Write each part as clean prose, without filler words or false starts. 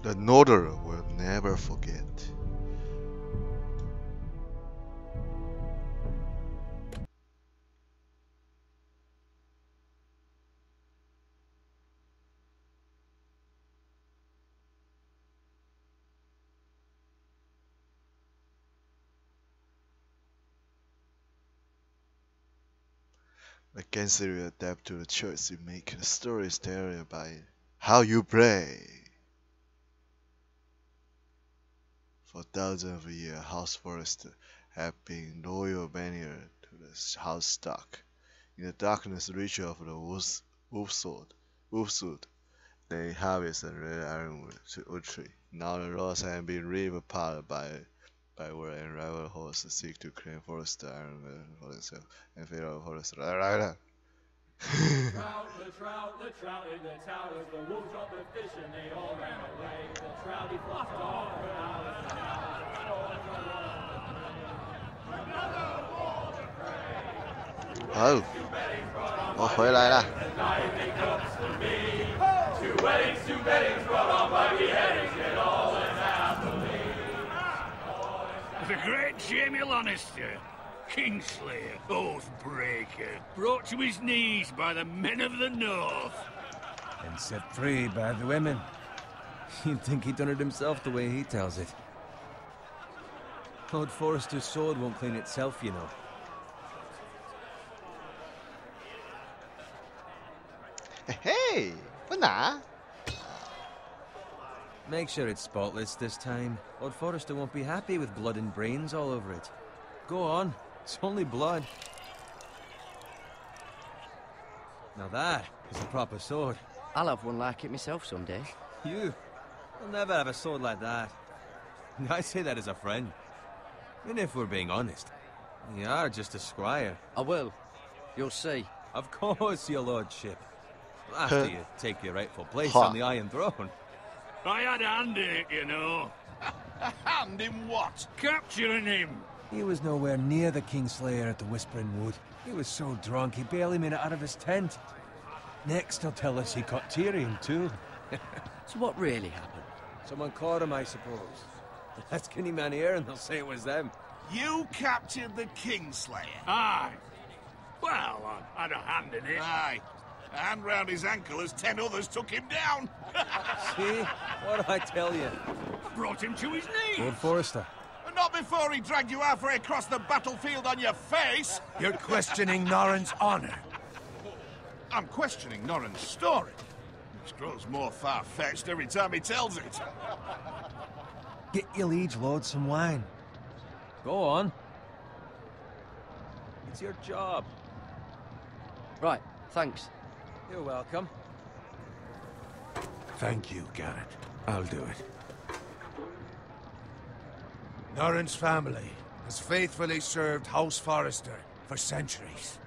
The Northerner will never forget. The game series adapt to the choice you make. The story is tailored by how you play. For thousands of years, House Forrester have been loyal banner to the house stock. In the darkness ritual of the wolfswood, they harvest a red ironwood tree. Now the rods have been ripped apart by war, and rival hosts seek to claim Forrester iron for themselves and fail Forrester. The trout in the towers, the wolves dropped the fish and they all ran away. The trouty flopped off without a Oh, 我回来了。 Two weddings brought on by beheadings, yet all went happily. The great Jamie Lannister, Kingslayer, Oathbreaker, brought to his knees by the men of the North. And set free by the women. You'd think he'd done it himself the way he tells it. Lord Forrester's sword won't clean itself, you know. Hey, 不拿。 Make sure it's spotless this time. Lord Forrester won't be happy with blood and brains all over it. Go on, it's only blood. Now that is a proper sword. I'll have one like it myself someday. You? You'll never have a sword like that. I say that as a friend. And if we're being honest, you are just a squire. I will. You'll see. Of course, your lordship. After you take your rightful place on the Iron Throne. I had a hand in it, you know. A hand in what? Capturing him. He was nowhere near the Kingslayer at the Whispering Wood. He was so drunk he barely made it out of his tent. Next he'll tell us he caught Tyrion too. So what really happened? Someone caught him, I suppose. Ask any man here and they'll say it was them. You captured the Kingslayer? Aye. Well, I had a hand in it. Aye. A hand round his ankle as 10 others took him down. See? What did I tell you? I brought him to his knees. Lord Forrester. Not before he dragged you halfway across the battlefield on your face. You're questioning Norrin's honor. I'm questioning Norrin's story, which grows more far-fetched every time he tells it. Get your liege lord some wine. Go on. It's your job. Right, thanks. You're welcome. Thank you, Garrett. I'll do it. Norrin's family has faithfully served House Forrester for centuries.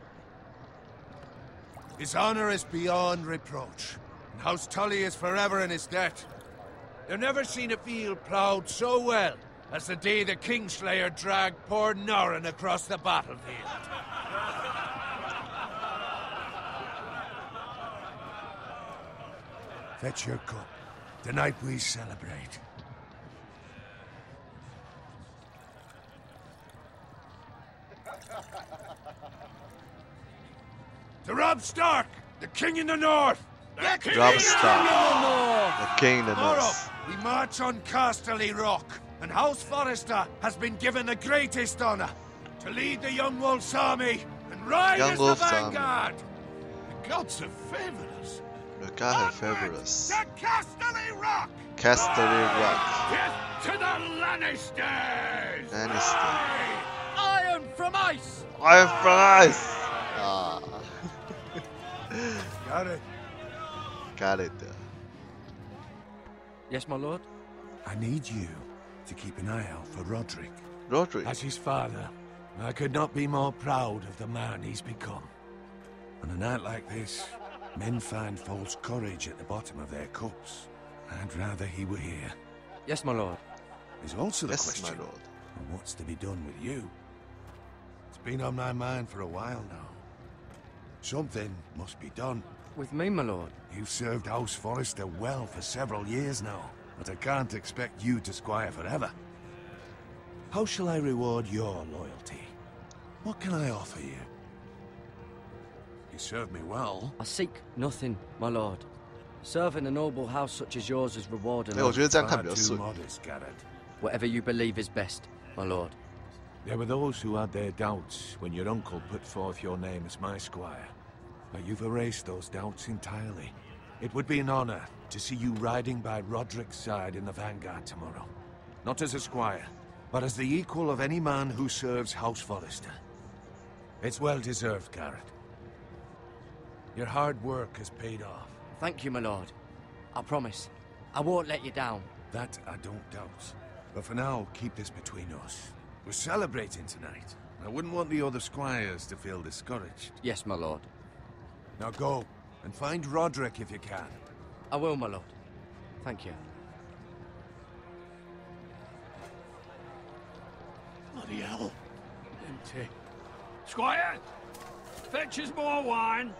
His honor is beyond reproach, and House Tully is forever in his debt. They've never seen a field ploughed so well as the day the Kingslayer dragged poor Norrin across the battlefield. Fetch your cup. Tonight we celebrate. To Robb Stark, the King in the North! Robb Stark, the King in the North. We march on Casterly Rock, and House Forrester has been given the greatest honor to lead the Young Wolf's army and ride as the vanguard. The gods have favored us. The gods have favored us. To Casterly Rock! Casterly Rock. Death to the Lannisters! Lannister. Iron from ice! Iron from ice! Ah. Got it. Got it. Yes, my lord? I need you to keep an eye out for Roderick. Roderick. As his father, I could not be more proud of the man he's become. On a night like this, men find false courage at the bottom of their cups. I'd rather he were here. Yes, my lord. There's also the Yes, question my lord. of what's to be done with you. It's been on my mind for a while now. Something must be done. With me, my lord. You've served House Forrester well for several years now. but I can't expect you to squire forever. How shall I reward your loyalty? What can I offer you? You serve me well. I seek nothing, my lord. Serving a noble house such as yours is reward enough. 我觉得这样看 Far 比较 too 顺。 modest, Garrett. Whatever you believe is best, my lord. There were those who had their doubts when your uncle put forth your name as my squire. But you've erased those doubts entirely. It would be an honor to see you riding by Roderick's side in the vanguard tomorrow. Not as a squire, but as the equal of any man who serves House Forrester. It's well deserved, Garrett. Your hard work has paid off. Thank you, my lord. I promise. I won't let you down. That I don't doubt. But for now, keep this between us. We're celebrating tonight. I wouldn't want the other squires to feel discouraged. Yes, my lord. Now go, and find Roderick if you can. I will, my lord. Thank you. Bloody hell. Empty. Squire! Fetch us more wine!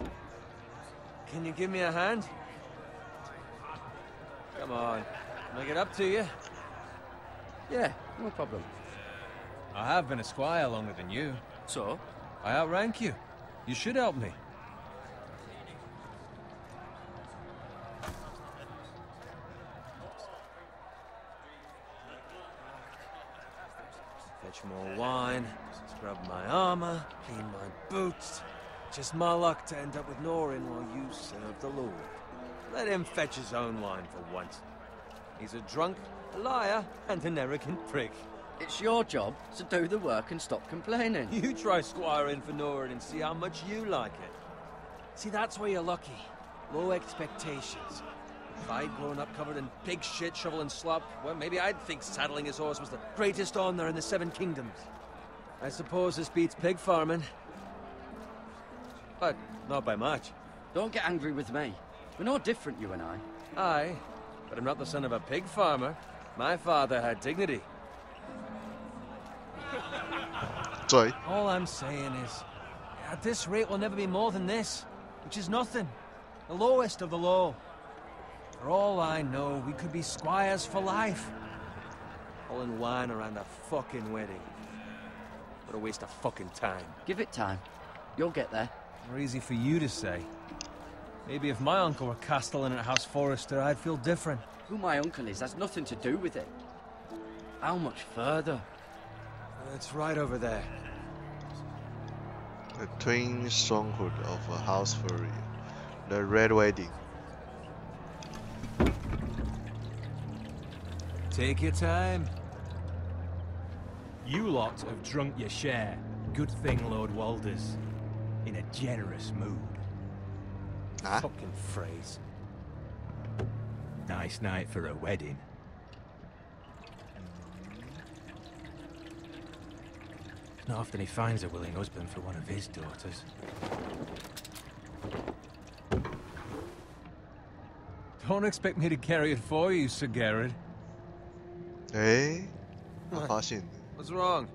Can you give me a hand? Come on. Make it up to you. Yeah, no problem. I have been a squire longer than you. So? I outrank you. You should help me. Fetch more wine, scrub my armor, clean my boots. Just my luck to end up with Norin while you serve the Lord. Let him fetch his own wine for once. He's a drunk, a liar, and an arrogant prick. It's your job to do the work and stop complaining. You try squiring for Norin and see how much you like it. See, that's where you're lucky. Low expectations. If I'd grown up covered in pig shit, shovel and slop, well, maybe I'd think saddling his horse was the greatest honor in the Seven Kingdoms. I suppose this beats pig farming. But not by much. Don't get angry with me. We're no different, you and I. Aye, but I'm not the son of a pig farmer. My father had dignity. 嘴 All I'm saying is, at this rate we'll never be more than this, which is nothing. The lowest of the low. For all I know, we could be squires for life. Pulling wine around a fucking wedding. What a waste of fucking time. Give it time. You'll get there. More easy for you to say. Maybe if my uncle were castellan at House Forrester, I'd feel different. Who my uncle is has nothing to do with it. How much further? It's right over there. The twin stronghold of a house fury. The Red Wedding. Take your time. You lot have drunk your share. Good thing Lord Walder's in a generous mood. Huh? Fucking phrase. Nice night for a wedding. Not often he finds a willing husband for one of his daughters. Don't expect me to carry it for you, Sir Garrett. 哎，我发现 What's wrong?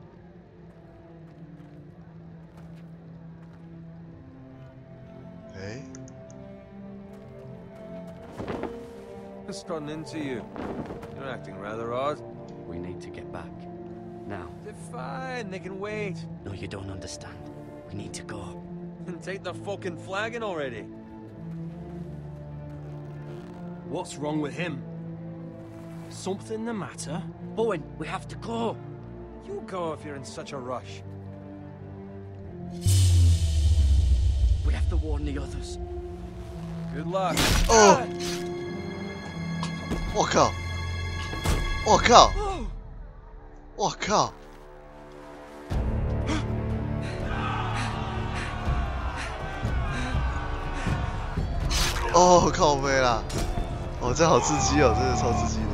What's gotten into you? You're acting rather odd. We need to get back. Now. They're fine, they can wait. No, you don't understand. We need to go. And take the fucking flagon already. What's wrong with him? Something the matter? Bowen, we have to go. You go if you're in such a rush. We have to warn the others. Good luck. 哦，我靠，我靠，我靠！哦，靠背啦！哦，这好刺激哦，真的超刺激的。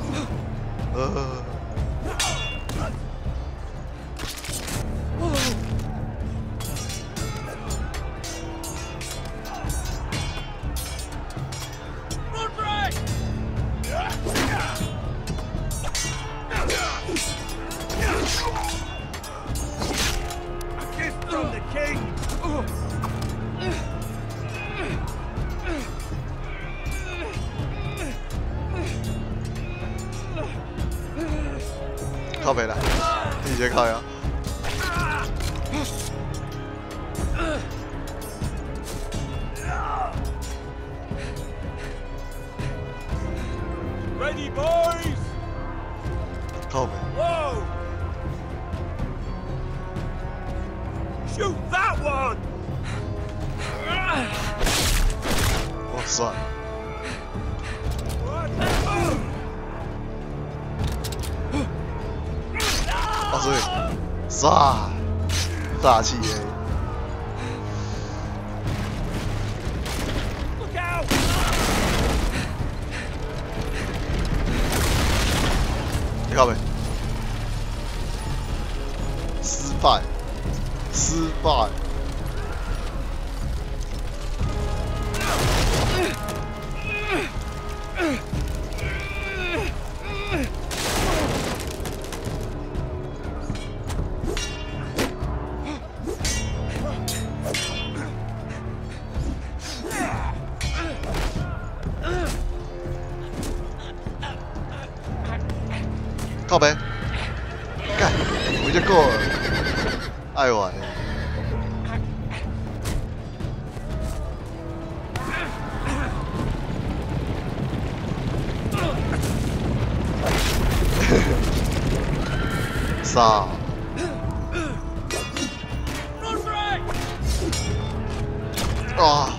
靠北了，你先靠呀。Ready, boys! 靠北。 Whoa! Shoot that one! 哦，算了。哦，对，煞气耶！ Look out! 你靠北。失败。 靠北，干，我就够了，爱玩欸。杀！啊！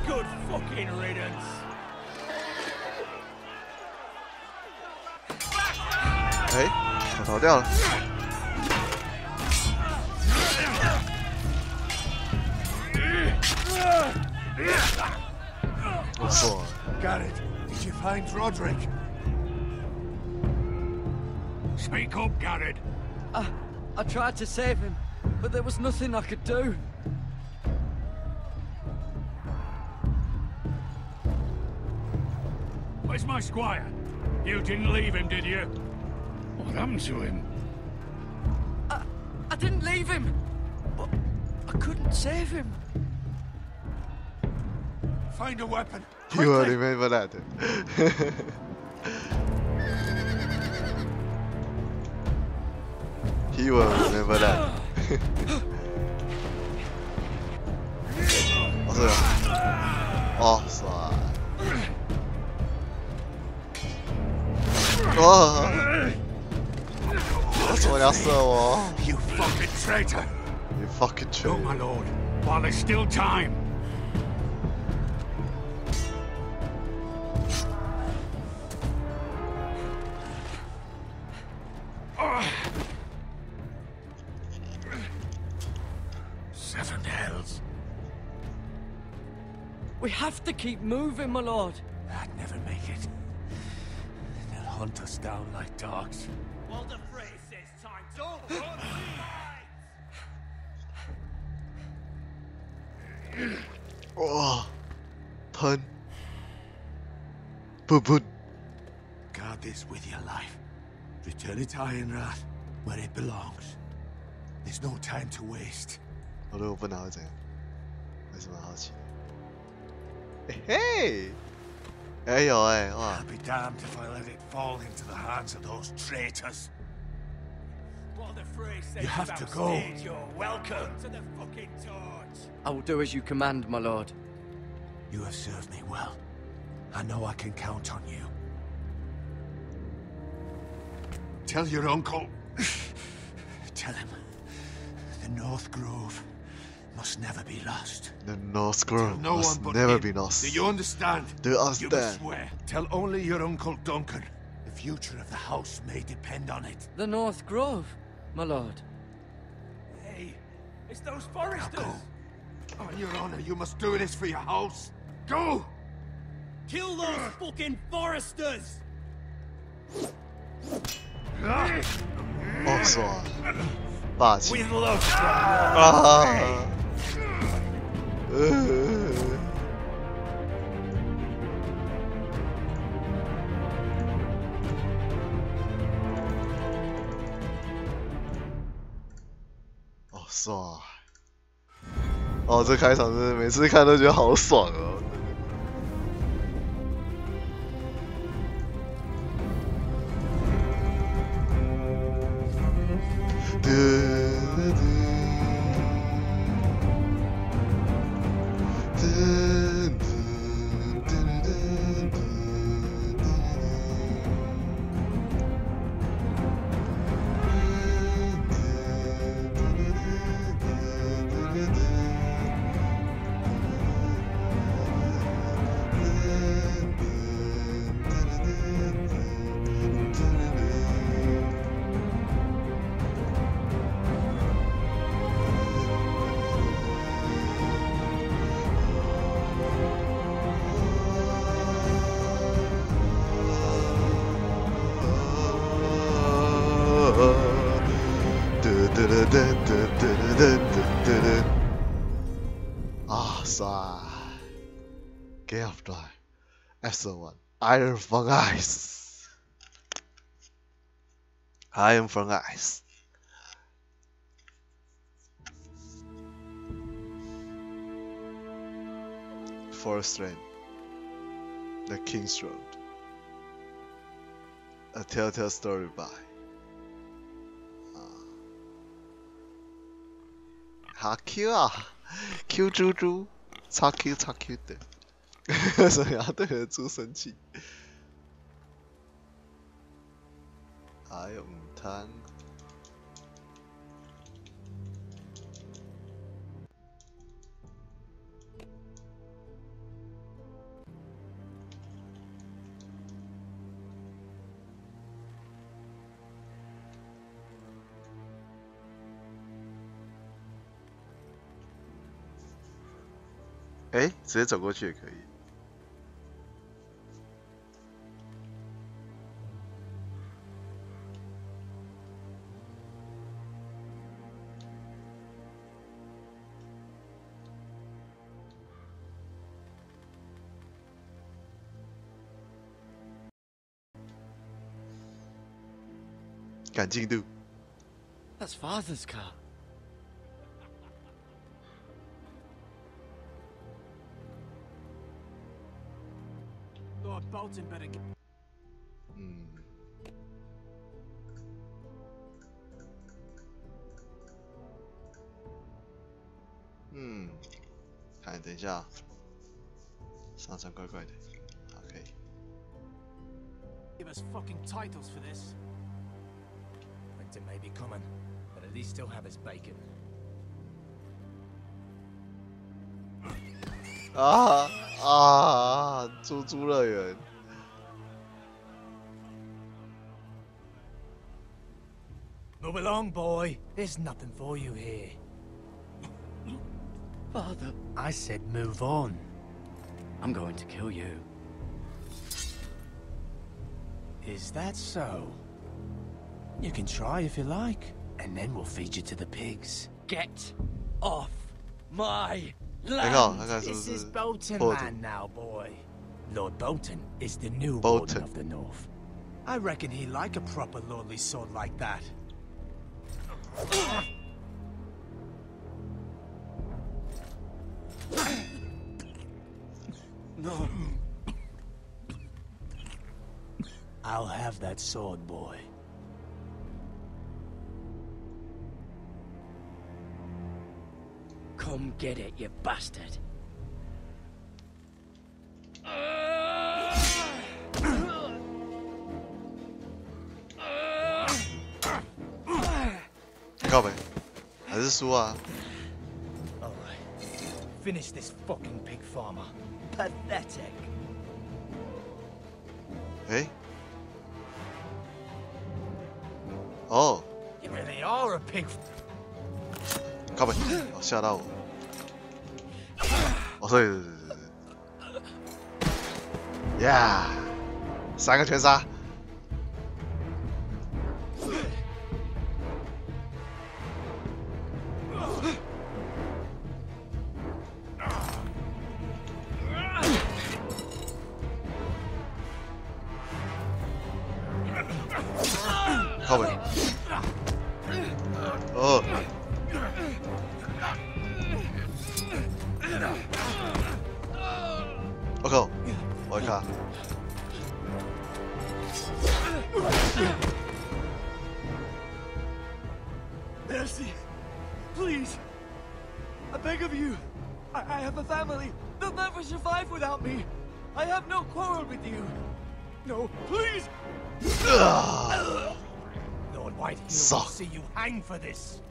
Good fucking riddance. 哎，我逃掉了。不错。 Garrett, did you find Roderick? Speak up, Garrett. I tried to save him, but there was nothing I could do. Where's my squire? You didn't leave him, did you? What happened to him? I didn't leave him, but I couldn't save him. Find a weapon. You will remember that. He will remember that. 哦，是啊。哦，帅。哦。为什么你要射我 You fucking traitor! You fucking No, my traitor. lord. While there's still time. Seven hells. We have to keep moving, my lord. I'd never make it. They'll hunt us down like dogs. Well, the phrase says time. Don't run behind. 哇，喷，不不， Guard this with your life. Return it to Ironrath, where it belongs. There's no time to waste. 我如果不拿会怎样？为什么好奇？嘿嘿，哎有哎哇 I'll be damned if I let it fall into the hands of those traitors. What the phrase says You have about to go. stage, you're welcome to the fucking torch. I will do as you command, my lord. You have served me well. I know I can count on you. Tell your uncle. Tell him. The North Grove must never be lost. The North Grove No must one but never him. be lost. Do you understand? Do you You must understand? swear. Tell only your uncle Duncan. The future of the house may depend on it. The North Grove, my lord. Hey, it's those foresters. Go. On your honor, you must do this for your house. Go! Kill those fucking foresters. 哦爽，霸气 With love. 啊！哦爽！哦，这开场真的每次看都觉得好爽哦。Episode 1 Iron from Ice. Iron from Ice. Forest Lane. The King's Road. A Telltale story by 好 Q 啊 ，Q 猪猪，超 Q 超 Q 的，为什么要对着猪生气？还有午餐。哎，直接走过去也可以。赶进度。That's Father's car. Lord Bolton better get... 看，等一下，上传怪怪的，好，可以。Give us fucking titles for this. Winter may be coming, but at least still have his bacon. 猪猪乐园。Move along, boy. There's nothing for you here. Father, I said move on. I'm going to kill you. Is that so? You can try if you like, and then we'll feed you to the pigs. Get off my 你看，他 land! 看是不 This is 是 Bolton 破土 land now, boy. Lord Bolton is the new Bolton. warden of the north. I reckon he like a proper lordly sword like that. No. I'll have that sword, boy. Come get it, you bastard. 靠北，还是输啊！ Alright. Finish this fucking pig farmer. Pathetic. 哎，哦， You really are a pig. 靠北，吓到我。哦，对，Yeah， 3个全杀。靠北。哦。我靠！我靠！ Mercy, please. I beg of you. I have a family. They'll never survive without me. I have no quarrel with you. No, please. Lord Whitehill will see you hang for this.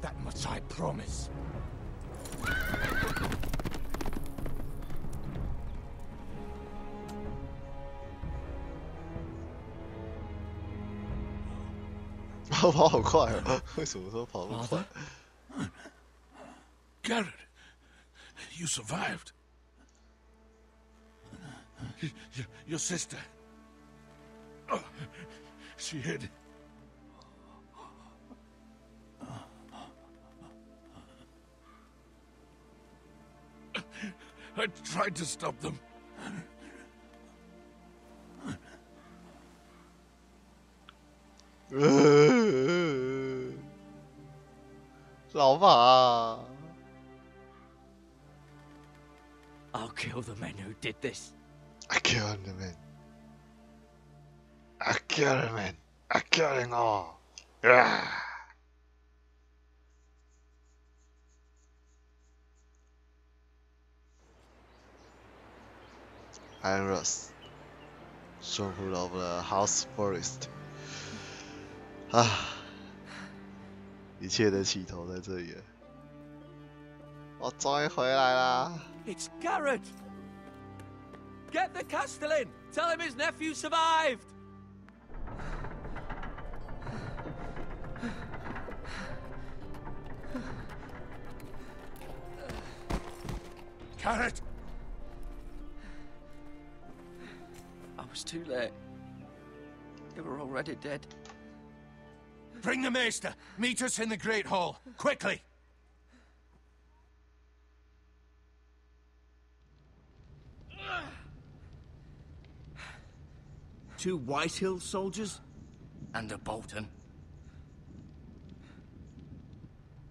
That much I promise. 跑好快哦！为什么说跑那么快？ Garrett, you survived. Your sister. Oh, she hid. I tried to stop them. 老爸 I'll kill the men who did this. I killed the man. I killed the man. I killed them all. I'm Ross， 守护了我们的 House Forest。一切的起头在这里了。我终于回来啦！ It's Garrett! Get the Castellan! Tell him his nephew survived! Garrett! I was too late. They were already dead. Bring the Maester! Meet us in the Great Hall! Quickly! Two Whitehill soldiers? And a Bolton.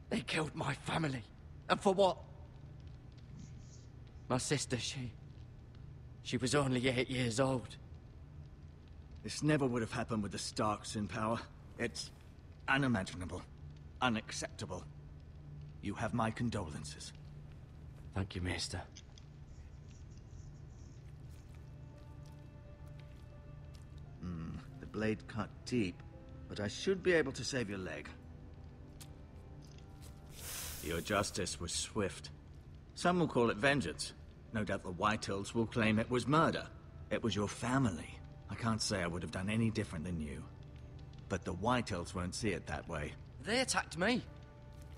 They killed my family. And for what? My sister, she was only 8 years old. This never would have happened with the Starks in power. It's unimaginable. Unacceptable. You have my condolences. Thank you, Maester. The blade cut deep, but I should be able to save your leg. Your justice was swift. Some will call it vengeance. No doubt the Whitehills will claim it was murder. It was your family. I can't say I would have done any different than you. But the Whitehills won't see it that way. They attacked me.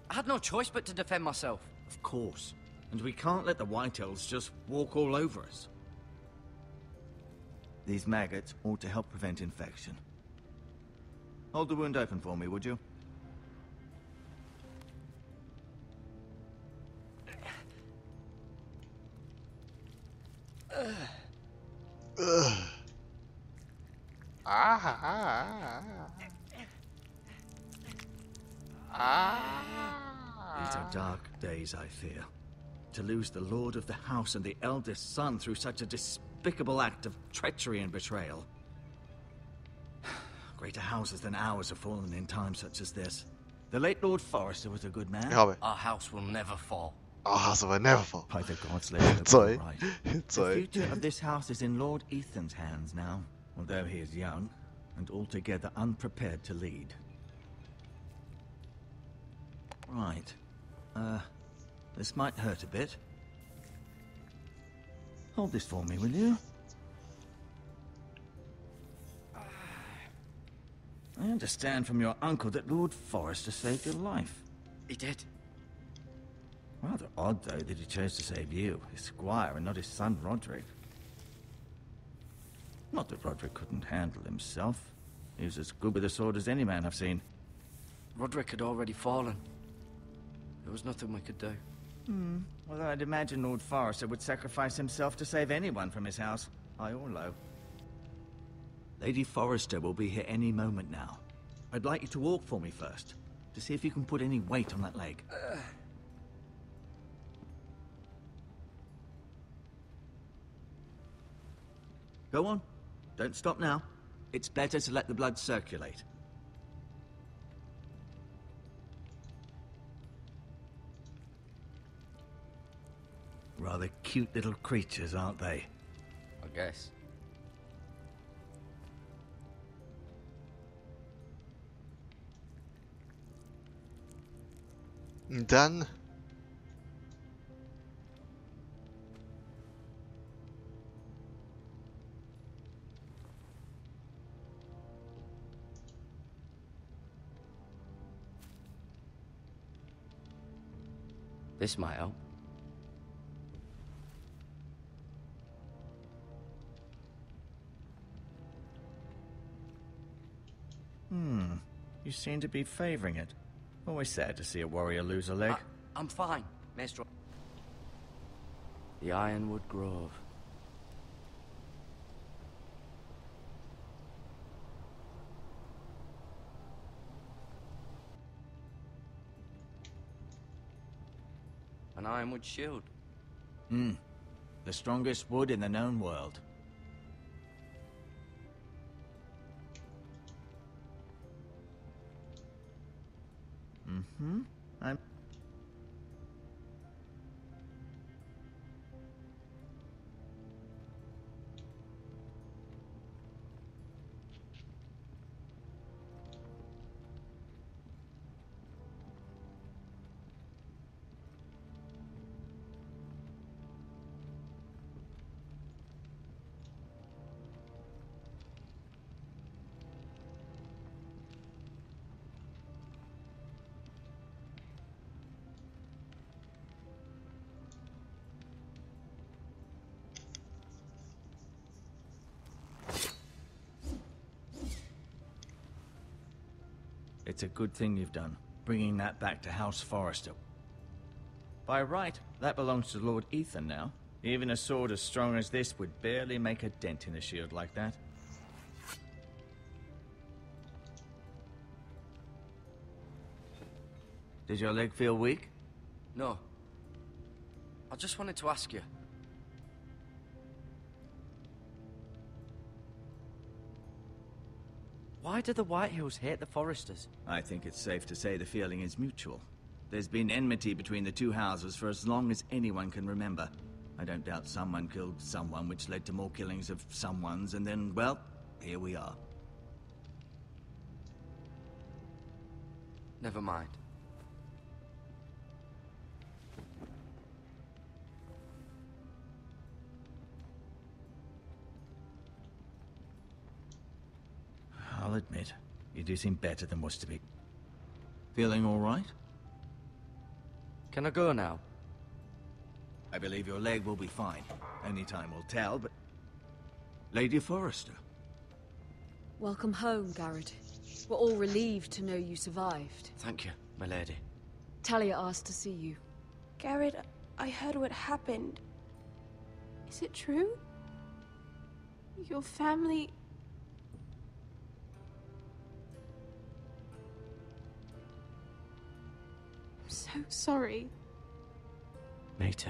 I had no choice but to defend myself. Of course. And we can't let the Whitehills just walk all over us. These maggots ought to help prevent infection. Hold the wound open for me, would you? These are dark days, I fear. To lose the lord of the house and the eldest son through such a despicable act of treachery and betrayal. Greater houses than ours have fallen in times such as this. The late Lord Forrester was a good man. Our house will never fall. Our house will never fall. By the gods, let it Sorry. be right. The future of this house is in Lord Ethan's hands now, although he is young and altogether unprepared to lead. Right. This might hurt a bit. Hold this for me, will you? I understand from your uncle that Lord Forrester saved your life. He did. Rather odd, though, that he chose to save you, his squire, and not his son Roderick. Not that Roderick couldn't handle himself. He was as good with a sword as any man I've seen. Roderick had already fallen. There was nothing we could do. Well, I'd imagine Lord Forrester would sacrifice himself to save anyone from his house, high or low. Lady Forrester will be here any moment now. I'd like you to walk for me first, to see if you can put any weight on that leg. Go on. Don't stop now. It's better to let the blood circulate. Rather cute little creatures, aren't they? I guess. Done. This might help. You seem to be favoring it. Always sad to see a warrior lose a leg. I'm fine, Maestro. The Ironwood Grove. an ironwood shield. The strongest wood in the known world. I'm... It's a good thing you've done, bringing that back to House Forrester. By right, that belongs to Lord Ethan now. Even a sword as strong as this would barely make a dent in a shield like that. Did your leg feel weak? No. I just wanted to ask you. Why do the Whitehills hate the Forresters? I think it's safe to say the feeling is mutual. There's been enmity between the two houses for as long as anyone can remember. I don't doubt someone killed someone, which led to more killings of someones, and then, well, here we are. Never mind. I'll admit, you do seem better than was to be. Feeling all right? Can I go now? I believe your leg will be fine. Only time will tell, but... Lady Forrester. Welcome home, Garrett. We're all relieved to know you survived. Thank you, my lady. Talia asked to see you. Garrett, I heard what happened. Is it true? Your family... I'm so sorry. Me too.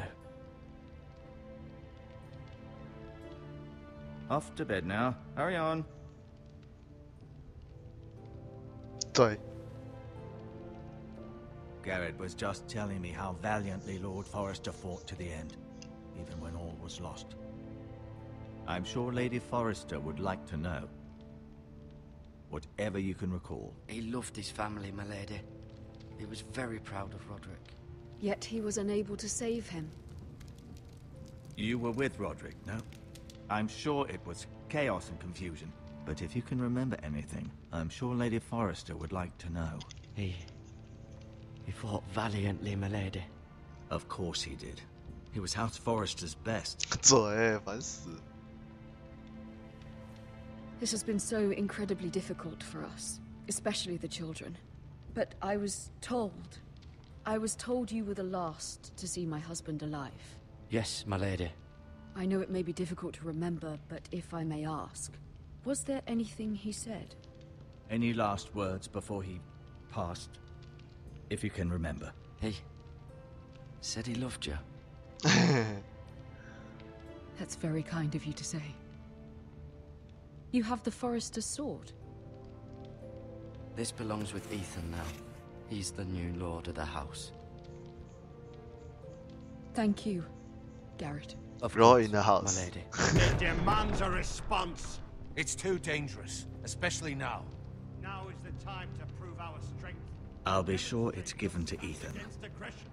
Off to bed now. Hurry on. 对， Garrett was just telling me how valiantly Lord Forrester fought to the end, even when all was lost. I'm sure Lady Forrester would like to know. Whatever you can recall. He loved his family, my lady. He was very proud of Roderick. Yet he was unable to save him. You were with Roderick, no? I'm sure it was chaos and confusion. But if you can remember anything, I'm sure Lady Forrester would like to know. He fought valiantly, my lady. Of course he did. He was House Forrester's best. 嘴烦死。 This has been so incredibly difficult for us, especially the children. But I was told you were the last to see my husband alive. Yes, my lady. I know it may be difficult to remember, but if I may ask, was there anything he said? Any last words before he passed? If you can remember. He said he loved you. That's very kind of you to say. You have the Forrester's sword. This belongs with Ethan now. He's the new lord of the house. Thank you, Garrett. Of You're course, in the house. my lady. It demands a response. It's too dangerous, especially now. Now is the time to prove our strength. I'll be sure it's given to Ethan. Against aggression.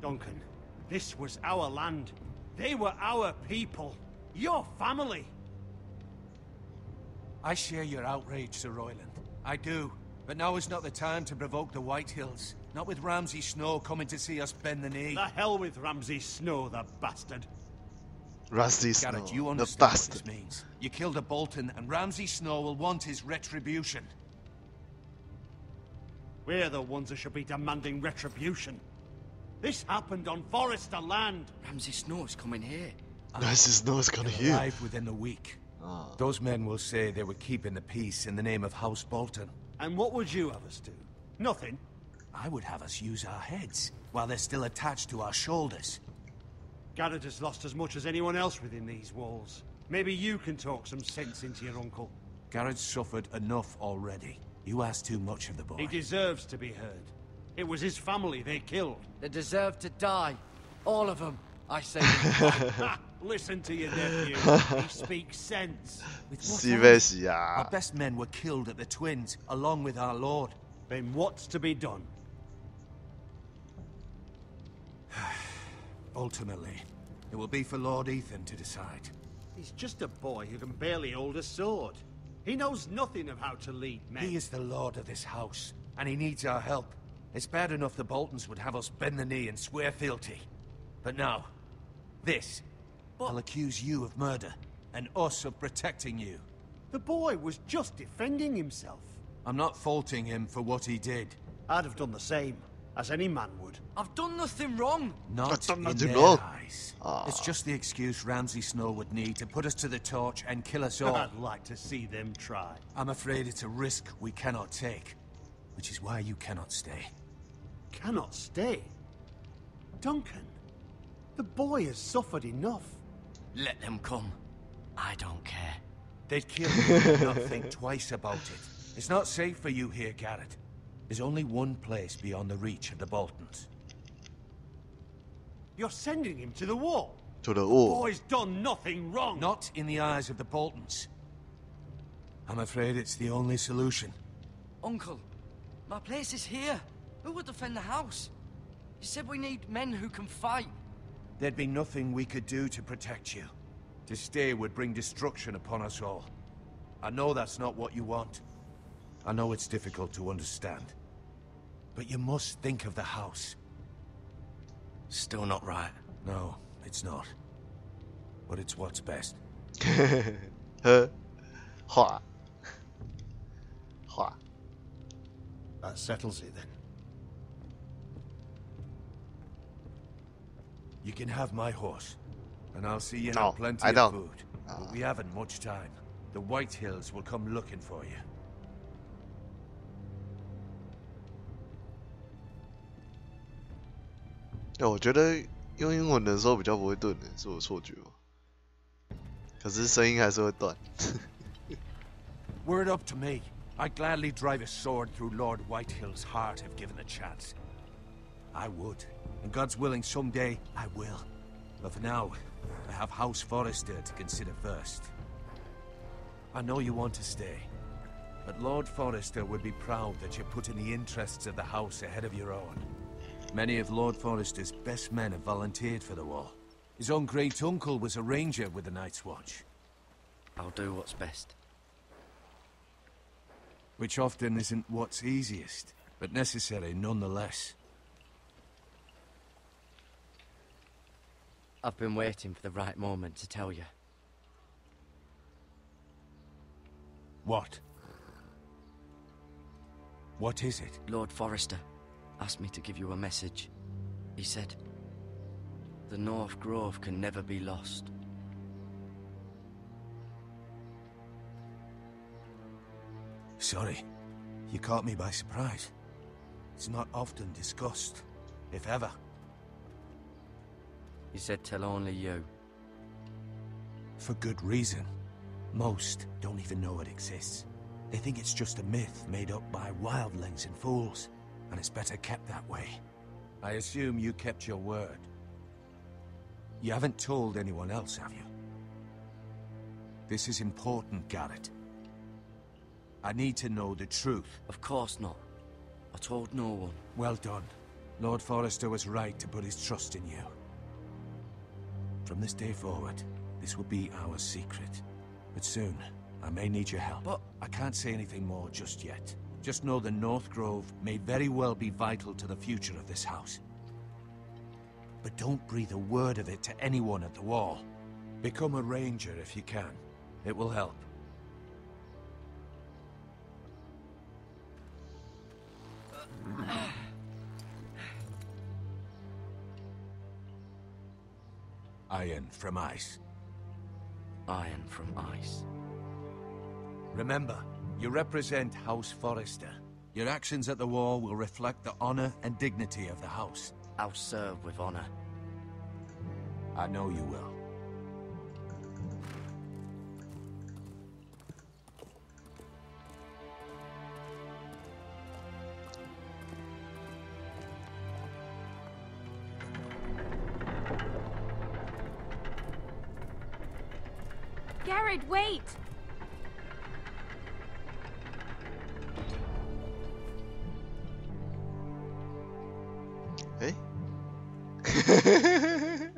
Duncan, this was our land. They were our people. Your family. I share your outrage, Sir Royland. I do. But now is not the time to provoke the Whitehills. Not with Ramsay Snow coming to see us bend the knee. The hell with Ramsay Snow, the bastard. Ramsay Snow, Garrett, you the understand what bastard. this means. You killed a Bolton, and Ramsay Snow will want his retribution. We're the ones that should be demanding retribution. This happened on Forrester land. Ramsay Snow's coming here. Ramsay Snow's gonna They'll hear. arrive within a week. Those men will say they were keeping the peace in the name of House Bolton. And what would you have us do? Nothing. I would have us use our heads while they're still attached to our shoulders. Garrett has lost as much as anyone else within these walls. Maybe you can talk some sense into your uncle. Garrett's suffered enough already. You ask too much of the boy. He deserves to be heard. It was his family they killed. They deserve to die. All of them, I say. Listen to your nephew. He speaks sense. Our best men were killed at the Twins, along with our lord. Then what's to be done? Ultimately, it will be for Lord Ethan to decide. He's just a boy who can barely hold a sword. He knows nothing of how to lead men. He is the lord of this house, and he needs our help. It's bad enough the Boltons would have us bend the knee and swear fealty. But now, this. I'll accuse you of murder, and us of protecting you. The boy was just defending himself. I'm not faulting him for what he did. I'd have done the same, as any man would. I've done nothing wrong. Not in their eyes. It's just the excuse Ramsay Snow would need to put us to the torch and kill us all. I'd like to see them try. I'm afraid it's a risk we cannot take, which is why you cannot stay. Cannot stay? Duncan, the boy has suffered enough. Let them come. I don't care. They'd kill you and not think twice about it. It's not safe for you here, Garrett. There's only one place beyond the reach of the Boltons. You're sending him to the wall? To the wall. The boy's done nothing wrong. Not in the eyes of the Boltons. I'm afraid it's the only solution. Uncle, my place is here. Who will defend the house? You said we need men who can fight. There'd be nothing we could do to protect you. To stay would bring destruction upon us all. I know that's not what you want. I know it's difficult to understand. But you must think of the house. Still not right. No, it's not. But it's what's best. That settles it then. You can have my horse, and I'll see you have plenty of food. But we haven't much time. The White Hills will come looking for you. 我觉得用英文的时候比较不会顿的，是我错觉吗？可是声音还是会断。Were it up to me, I'd gladly drive a sword through Lord Whitehill's heart if given the chance. I would, and God's willing someday I will. But for now, I have House Forrester to consider first. I know you want to stay, but Lord Forrester would be proud that you're putting the interests of the house ahead of your own. Many of Lord Forrester's best men have volunteered for the war. His own great-uncle was a ranger with the Night's Watch. I'll do what's best. Which often isn't what's easiest, but necessary nonetheless. I've been waiting for the right moment to tell you. What? What is it? Lord Forrester asked me to give you a message. He said, the North Grove can never be lost. Sorry, you caught me by surprise. It's not often discussed, if ever. He said tell only you. For good reason. Most don't even know it exists. They think it's just a myth made up by wildlings and fools, and it's better kept that way. I assume you kept your word. You haven't told anyone else, have you? This is important, Garrett. I need to know the truth. Of course not. I told no one. Well done. Lord Forrester was right to put his trust in you. From this day forward, this will be our secret. But soon, I may need your help. But I can't say anything more just yet. Just know the North Grove may very well be vital to the future of this house. But don't breathe a word of it to anyone at the wall. Become a ranger if you can. It will help. Iron from ice. Iron from ice. Remember, you represent House Forrester. Your actions at the war will reflect the honor and dignity of the house. I'll serve with honor. I know you will. Garrett, wait! Hey? 嘿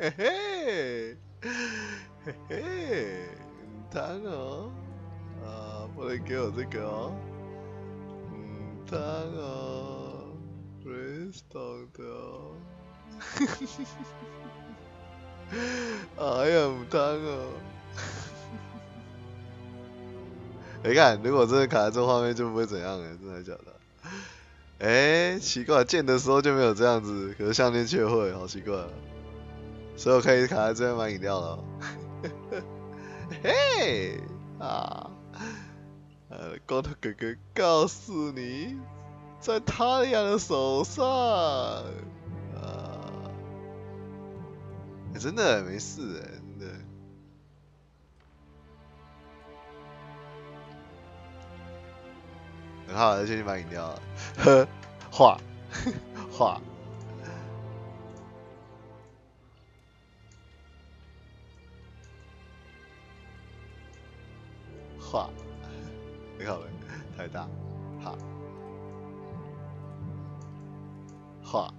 嘿，嘿嘿，很烫哦！啊，不能给我这个哦，很烫哦 ，Bristol 的哦，哎呀，很烫哦！你看，如果真的卡在这画面，就不会怎样哎，真的假的？哎，奇怪，剑的时候就没有这样子，可是项链却会，好奇怪。所以我可以卡在这边买饮料了。嘿，啊，光头哥哥告诉你，在塔利亚的手上。啊，真的没事哎，真的。很好，就去买饮料了。喝，画，画。画，很好了，太大，好，画。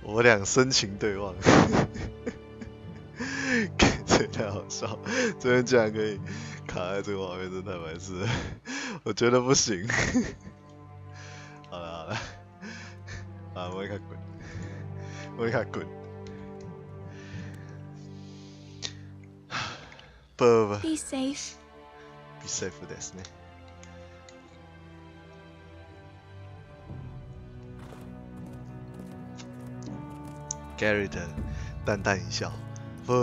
我俩深情对望，这太好笑，这边竟然可以卡在这个画面，真的太白痴了，我觉得不行。好了，我会看滚，不。Be safe. Be safe ですね。Gary 的淡淡一笑，不。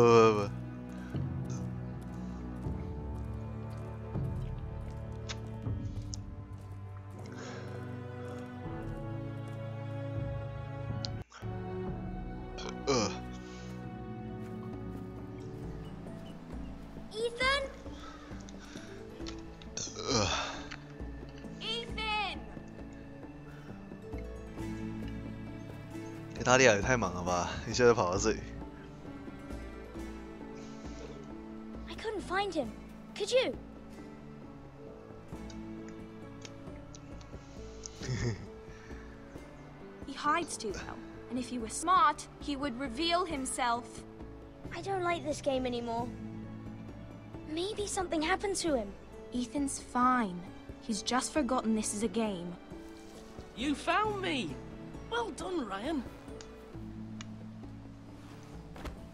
Ethan? Ethan! 塔利亚也太忙了吧，一下就跑到这里。I couldn't find him. Could you? He hides too well, and if he were smart, he would reveal himself. I don't like this game anymore. Maybe something happened to him. Ethan's fine. He's just forgotten this is a game. You found me! Well done, Ryan.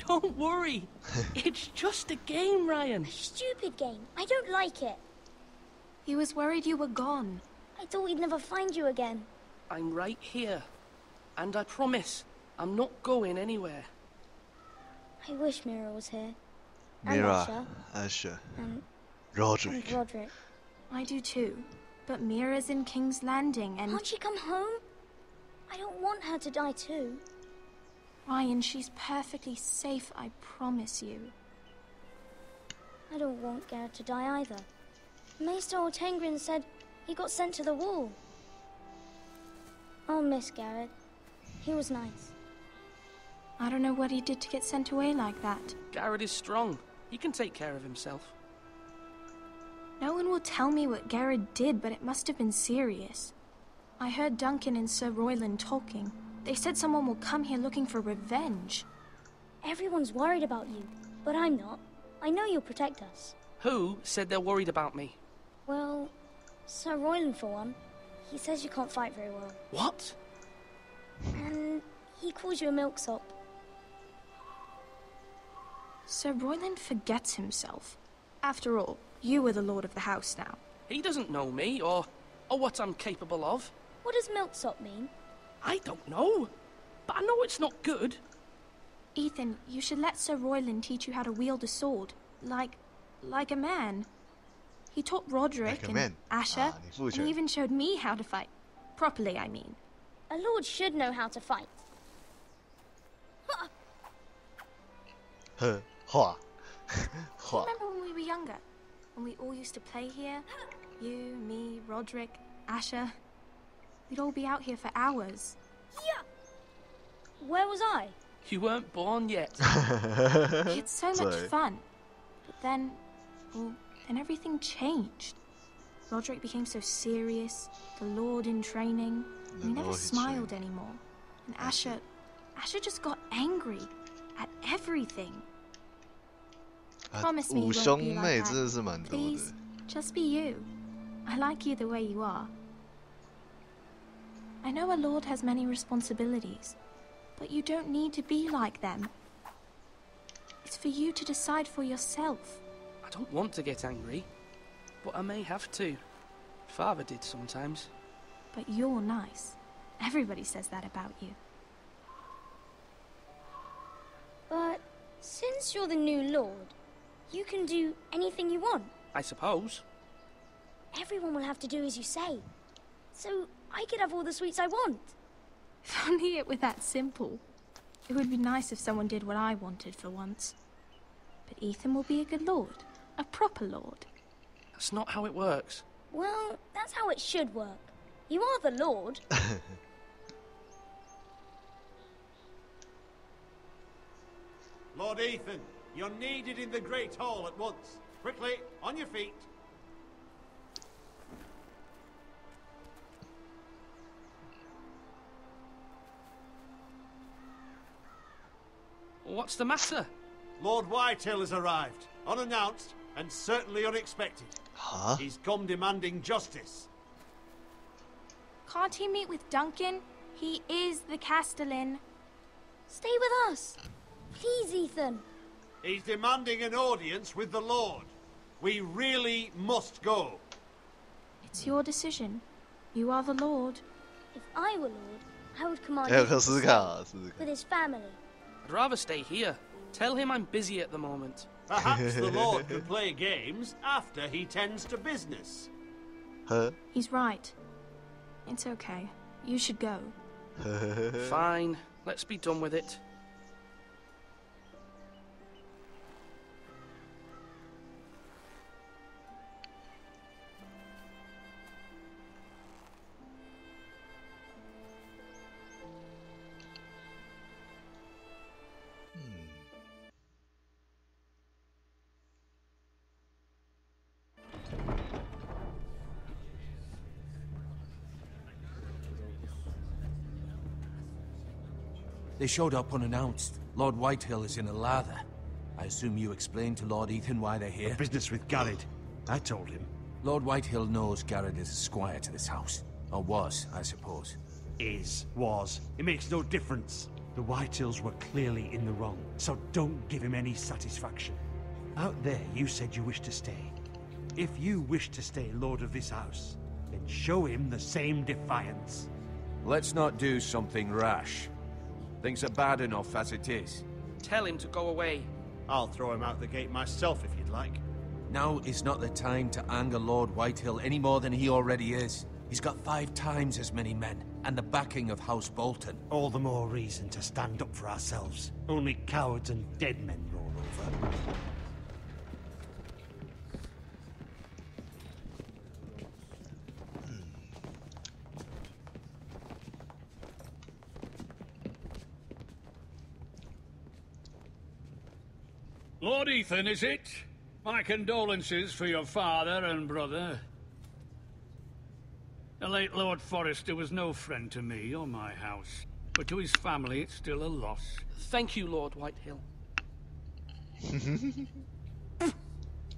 Don't worry. It's just a game, Ryan. A stupid game. I don't like it. He was worried you were gone. I thought we'd never find you again. I'm right here. And I promise, I'm not going anywhere. I wish Mira was here. Mira, Asher, and Roderick. I do too. But Mira's in King's Landing and... Can't she come home? I don't want her to die too. Ryan, she's perfectly safe, I promise you. I don't want Garrett to die either. Maester Ortengrin said he got sent to the wall. I'll miss Garrett. He was nice. I don't know what he did to get sent away like that. Garrett is strong. He can take care of himself. No one will tell me what Garrett did, but it must have been serious. I heard Duncan and Sir Royland talking. They said someone will come here looking for revenge. Everyone's worried about you, but I'm not. I know you'll protect us. Who said they're worried about me? Well, Sir Royland for one. He says you can't fight very well. What? And he calls you a milksop. Sir Royland forgets himself. After all, you are the lord of the house now. He doesn't know me, or what I'm capable of. What does milksop mean? I don't know, but I know it's not good. Ethan, you should let Sir Royland teach you how to wield a sword. Like a man. He taught Roderick and Asher, and he even showed me how to fight. Properly, I mean. A lord should know how to fight. Remember when we were younger? When we all used to play here? You, me, Roderick, Asher. We'd all be out here for hours. Yeah. Where was I? You weren't born yet. We had so much fun. But then, well, then everything changed. Roderick became so serious, the Lord in training. We never smiled anymore. And Asher just got angry at everything. Promise me you won't be like that. Please, just be you. I like you the way you are. I know a lord has many responsibilities, but you don't need to be like them. It's for you to decide for yourself. I don't want to get angry, but I may have to. Father did sometimes. But you're nice. Everybody says that about you. But since you're the new lord, you can do anything you want. I suppose. Everyone will have to do as you say. So I could have all the sweets I want. If only it were that simple. It would be nice if someone did what I wanted for once. But Ethan will be a good lord. A proper lord. That's not how it works. Well, that's how it should work. You are the lord. Lord Ethan, you're needed in the Great Hall at once. Quickly, on your feet. What's the matter? Lord Whitehill has arrived, unannounced and certainly unexpected. Huh? He's come demanding justice. Can't he meet with Duncan? He is the Castellan. Stay with us. Please, Ethan. He's demanding an audience with the Lord. We really must go. It's your decision. You are the Lord. If I were Lord, I would command Yeah, him to试试stay看啊，试试看。 with his family. I'd rather stay here. Tell him I'm busy at the moment. Perhaps the Lord can play games after he tends to business. Huh? He's right. It's okay. You should go. Fine. Let's be done with it. They showed up unannounced. Lord Whitehill is in a lather. I assume you explained to Lord Ethan why they're here? The business with Garrett. I told him. Lord Whitehill knows Garrett is a squire to this house. Or was, I suppose. Was. It makes no difference. The Whitehills were clearly in the wrong, so don't give him any satisfaction. Out there, you said you wished to stay. If you wish to stay Lord of this house, then show him the same defiance. Let's not do something rash. Things are bad enough as it is. Tell him to go away. I'll throw him out the gate myself if you'd like. Now is not the time to anger Lord Whitehill any more than he already is. He's got 5 times as many men, and the backing of House Bolton. All the more reason to stand up for ourselves. Only cowards and dead men roll over. Lord Ethan, is it? My condolences for your father and brother. The late Lord Forrester was no friend to me or my house, but to his family it's still a loss. Thank you, Lord Whitehill.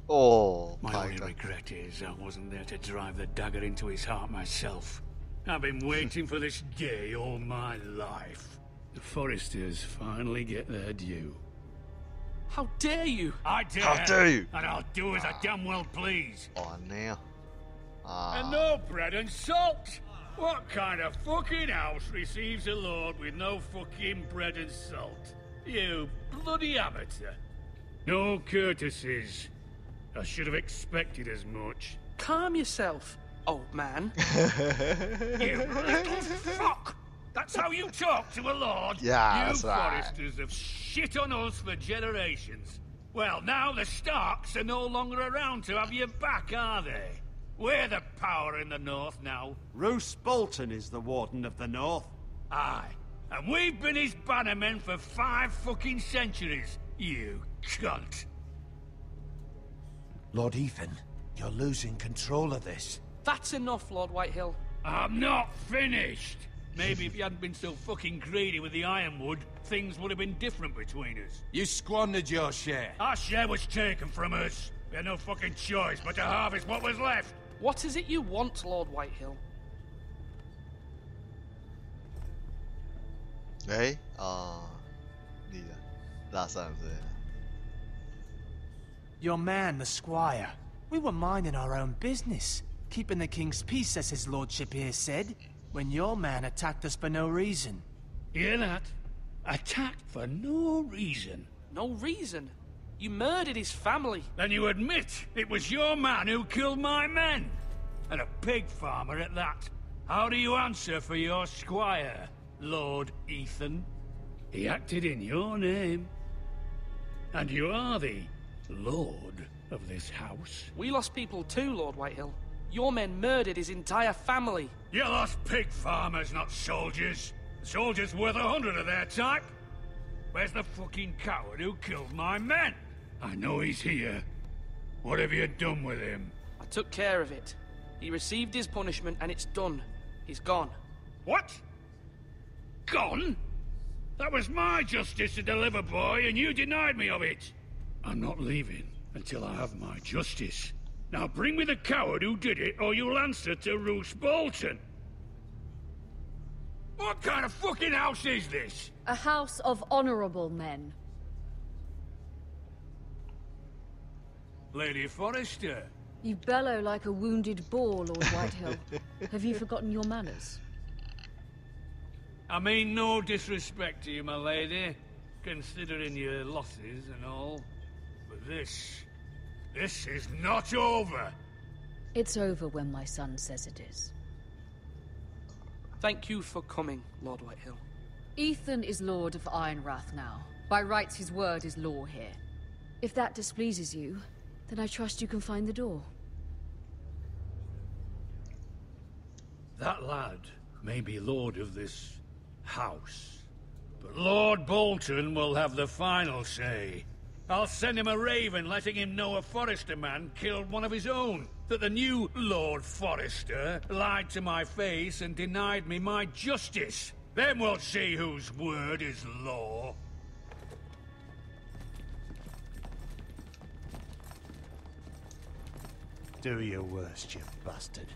Oh, my only regret is I wasn't there to drive the dagger into his heart myself. I've been waiting for this day all my life. The Forresters finally get their due. How dare you! I dare! How dare you! And I'll do as I damn well please. Oh, now. And no bread and salt! What kind of fucking house receives a lord with no fucking bread and salt? You bloody amateur. No courtesies. I should have expected as much. Calm yourself, old man. You little fuck! That's how you talk to a lord? Yeah, you that's right. Foresters have shit on us for generations. Well, now the Starks are no longer around to have your back, are they? We're the power in the north now. Roose Bolton is the Warden of the North. Aye. And we've been his bannermen for 5 fucking centuries, you cunt. Lord Ethan, you're losing control of this. That's enough, Lord Whitehill. I'm not finished. Maybe if you hadn't been so fucking greedy with the ironwood, things would have been different between us. You squandered your share. Our share was taken from us. We had no fucking choice but to harvest what was left. What is it you want, Lord Whitehill? Hey, 你的拉上之类的。 Your man, the squire. We were minding our own business, keeping the king's peace, as his lordship here said, when your man attacked us for no reason. Hear that? Attacked for no reason. No reason? You murdered his family. Then you admit it was your man who killed my men. And a pig farmer at that. How do you answer for your squire, Lord Ethan? He acted in your name. And you are the Lord of this house. We lost people too, Lord Whitehill. Your men murdered his entire family. You lost pig farmers, not soldiers. The soldiers worth 100 of their type. Where's the fucking coward who killed my men? I know he's here. What have you done with him? I took care of it. He received his punishment and it's done. He's gone. What? Gone? That was my justice to deliver, boy, and you denied me of it. I'm not leaving until I have my justice. Now bring me the coward who did it, or you'll answer to Roose Bolton. What kind of fucking house is this? A house of honorable men. Lady Forrester. You bellow like a wounded boar, Lord Whitehill. Have you forgotten your manners? I mean no disrespect to you, my lady, considering your losses and all. But this is not over. It's over when my son says it is. Thank you for coming, Lord Whitehill. Ethan is Lord of Ironrath now. By rights, his word is law here. If that displeases you, then I trust you can find the door. That lad may be lord of this house, but Lord Bolton will have the final say. I'll send him a raven letting him know a Forrester man killed one of his own. That the new Lord Forrester lied to my face and denied me my justice. Then we'll see whose word is law. Do your worst, you bastard.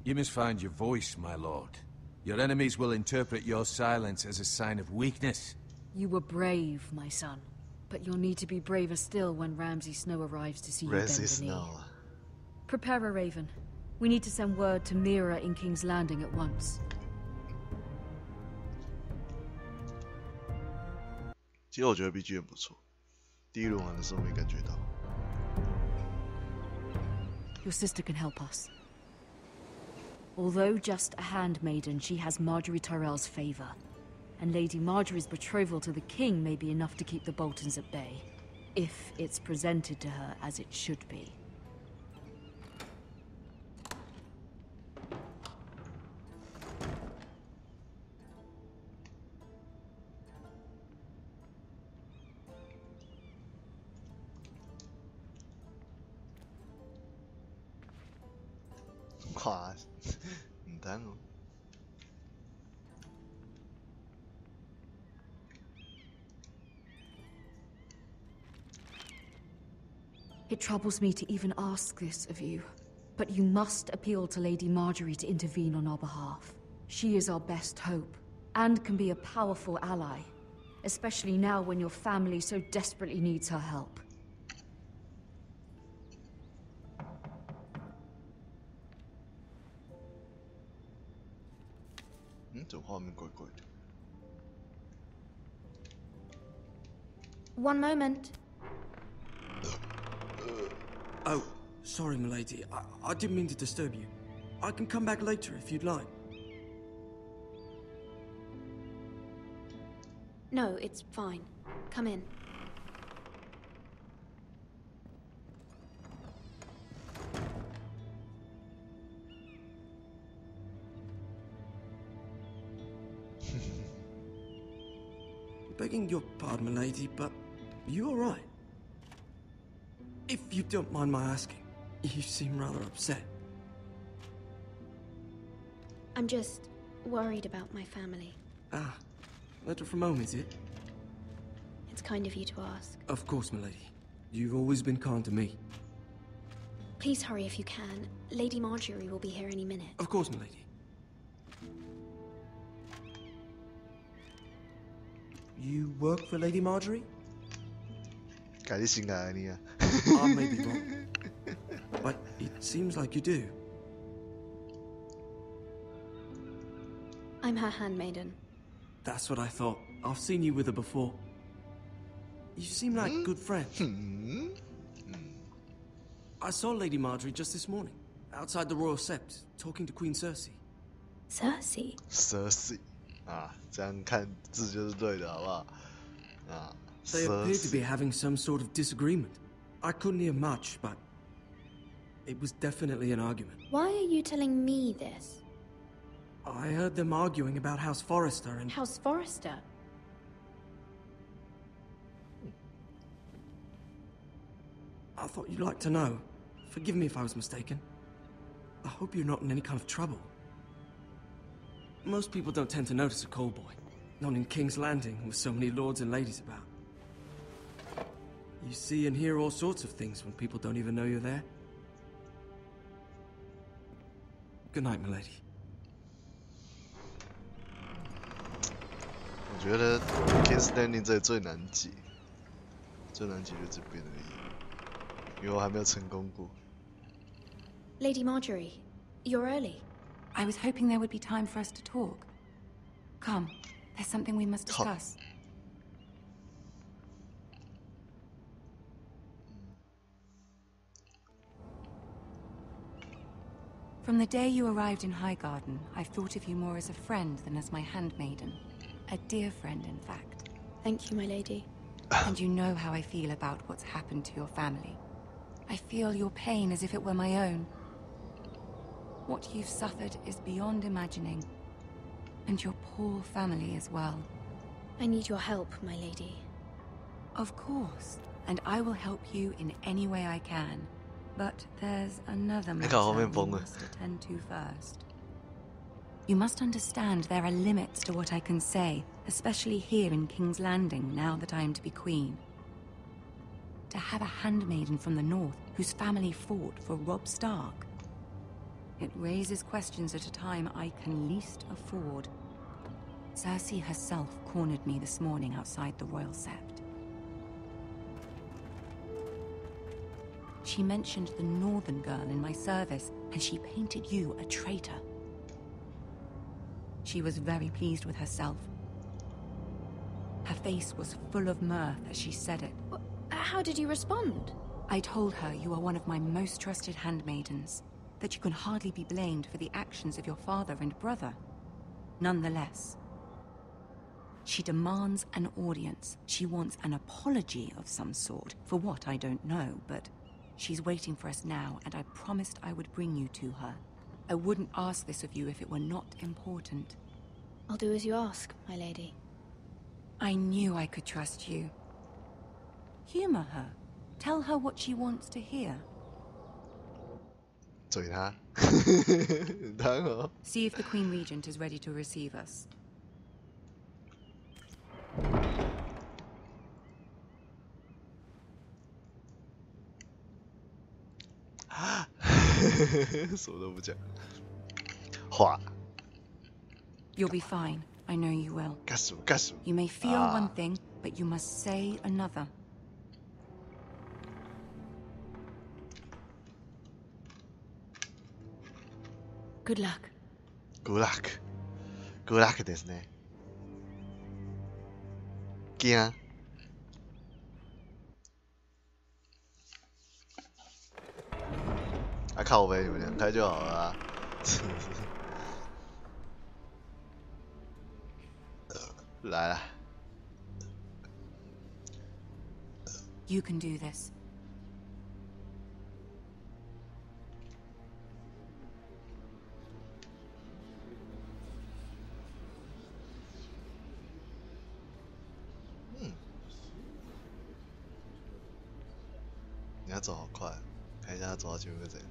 You must find your voice, my lord. Your enemies will interpret your silence as a sign of weakness. You were brave, my son. But you'll need to be braver still when Ramsay Snow arrives to see you bend the knee. Prepare a raven. We need to send word to Mira in King's Landing at once. 其实我觉得 BGM 不错，第一轮玩的时候没感觉到。Your sister can help us. Although just a handmaiden, she has Marjorie Tyrell's favor. And Lady Marjorie's betrothal to the king may be enough to keep the Boltons at bay. If it's presented to her as it should be. It troubles me to even ask this of you, but you must appeal to Lady Marjorie to intervene on our behalf. She is our best hope, and can be a powerful ally, especially now when your family so desperately needs her help. One moment. Oh, sorry, milady. I didn't mean to disturb you. I can come back later if you'd like. No, it's fine. Come in. Begging your pardon, milady, but you all right? If you don't mind my asking, you seem rather upset. I'm just worried about my family. Ah, letter from home, is it? It's kind of you to ask. Of course, milady. You've always been kind to me. Please hurry if you can. Lady Marjorie will be here any minute. Of course, milady. You work for Lady Marjorie? I may be wrong, but it seems like you do. I'm her handmaiden. That's what I thought. I've seen you with her before. You seem like good friends. I saw Lady Marjorie just this morning, outside the Royal Sept, talking to Queen Cersei. Cersei? Cersei. 啊，这样看字就是对的，好不好？啊。 They appeared to be having some sort of disagreement. I couldn't hear much, but it was definitely an argument. Why are you telling me this? I heard them arguing about House Forrester and... House Forrester? thought you'd like to know. Forgive me if I was mistaken. I hope you're not in any kind of trouble. Most people don't tend to notice a call boy. Not in King's Landing, with so many lords and ladies about. You see and hear all sorts of things when people don't even know you're there. Good night, milady. 我觉得 King's Landing 这里最难解，最难解就这边而已，因为我还没有成功过。Lady Marjorie, you're early. I was hoping there would be time for us to talk. Come, there's something we must discuss. From the day you arrived in Highgarden, I've thought of you more as a friend than as my handmaiden. A dear friend, in fact. Thank you, my lady. And you know how I feel about what's happened to your family. I feel your pain as if it were my own. What you've suffered is beyond imagining. And your poor family as well. I need your help, my lady. Of course. And I will help you in any way I can. But there's another matter we must attend to first. You must understand there are limits to what I can say, especially here in King's Landing, now that I am to be queen. To have a handmaiden from the north whose family fought for Robb Stark. It raises questions at a time I can least afford. Cersei herself cornered me this morning outside the Royal Sept. She mentioned the northern girl in my service, and she painted you a traitor. She was very pleased with herself. Her face was full of mirth as she said it. How did you respond? I told her you are one of my most trusted handmaidens, that you can hardly be blamed for the actions of your father and brother. Nonetheless, she demands an audience. She wants an apology of some sort, for what I don't know, but she's waiting for us now, and I promised I would bring you to her. I wouldn't ask this of you if it were not important. I'll do as you ask, my lady. I knew I could trust you. Humor her. Tell her what she wants to hear. 嘴他，当哦。 See if the Queen Regent is ready to receive us. 什么都不讲，话。 You'll be fine. I know you will. 干什么？干什么？ You may feel one thing, but you must say another. Good luck. Good luck. Good luck ですね。惊。啊靠呗，你们两开就好了啊。来了。 You can do this. Hmm. 你要走好快，看一下他走到前面会怎样。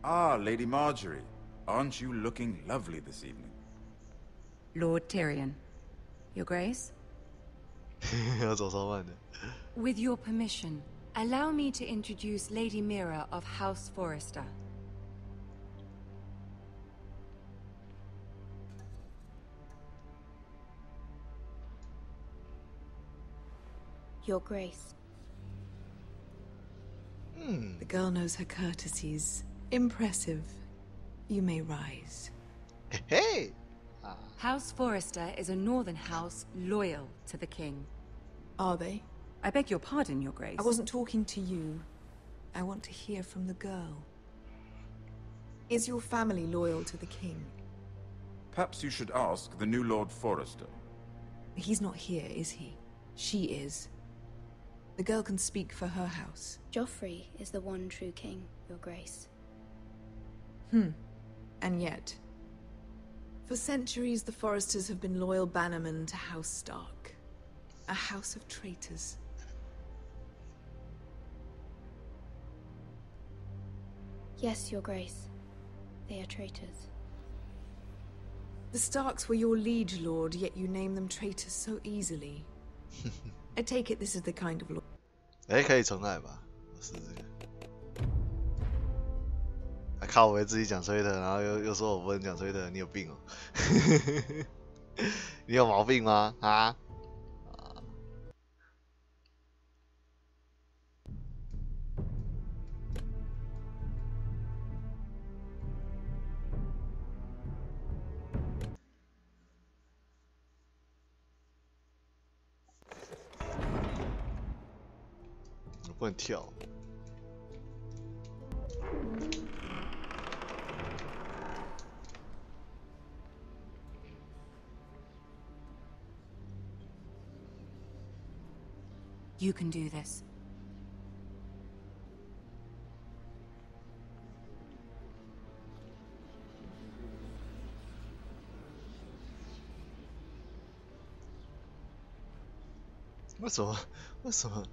Ah, Lady Marjorie. Aren't you looking lovely this evening? Lord Tyrion. Your Grace? 要走超慢的。 With your permission, allow me to introduce Lady Mira of House Forrester. Your Grace. The girl knows her courtesies. Impressive. You may rise. Hey! House Forrester is a northern house loyal to the king. Are they? I beg your pardon, Your Grace. I wasn't talking to you. I want to hear from the girl. Is your family loyal to the king? Perhaps you should ask the new Lord Forrester. He's not here, is he? She is. The girl can speak for her house. Joffrey is the one true king, Your Grace. And yet, for centuries the Foresters have been loyal bannermen to House Stark, a house of traitors. Yes, Your Grace. They are traitors. The Starks were your liege lord, yet you name them traitors so easily. I take it this is the kind of law. 可以重来吧？我试这个。靠！我自己讲推特，然后又说我不能讲推特，你有病哦！你有毛病吗？啊？我不能跳。You can do this. What 为什么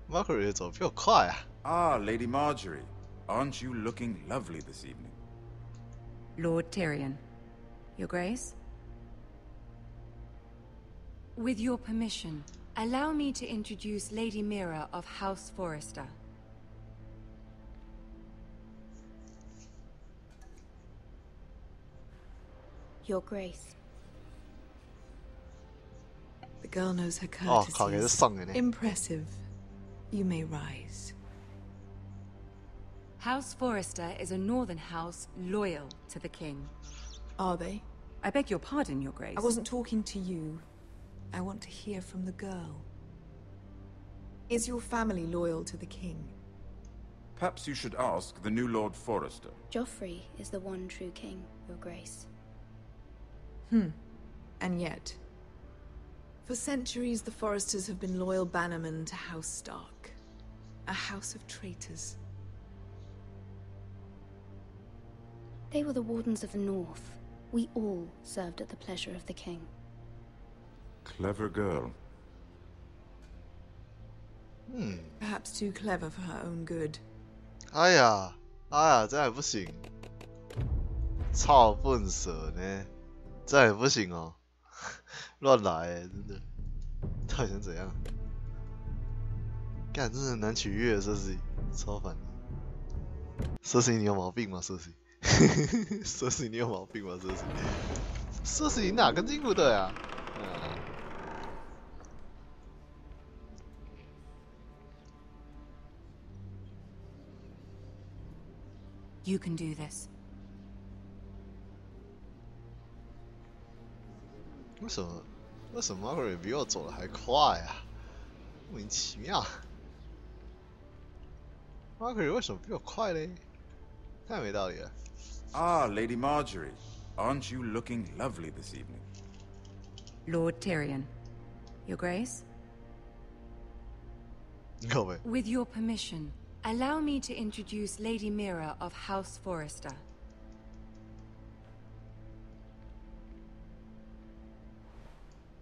Margaret 走比我快啊？ Ah, Lady Marjorie, aren't you looking lovely this evening? Lord Tyrion. Your Grace? With your permission, allow me to introduce Lady Mira of House Forrester. Your Grace. The girl knows her courtesies. 靠，也是上的呢。 Impressive. You may rise. House Forrester is a northern house loyal to the king. Are they? I beg your pardon, Your Grace. I wasn't talking to you. I want to hear from the girl. Is your family loyal to the king? Perhaps you should ask the new Lord Forrester. Joffrey is the one true king, Your Grace. And yet, for centuries the Forresters have been loyal bannermen to House Stark, a house of traitors. They were the wardens of the North. We all served at the pleasure of the king. Clever girl. Perhaps too clever for her own good. 哎呀，这样也不行，操笨蛇呢，这样也不行哦，乱来真的，到底想怎样？干，真的很难取悦，瑟西，超烦。瑟西，你有毛病吗？瑟西，瑟西，你有毛病吗？瑟西，瑟西，你哪根筋不对啊？You can do this. 为什么 Margaret 比我走的还快啊？莫名其妙。Margaret 为什么比我快嘞？太没道理了。Ah, Lady Marjorie, aren't you looking lovely this evening? Lord Tyrion. Your Grace? 你靠北。 With your permission, allow me to introduce Lady Mira of House Forrester.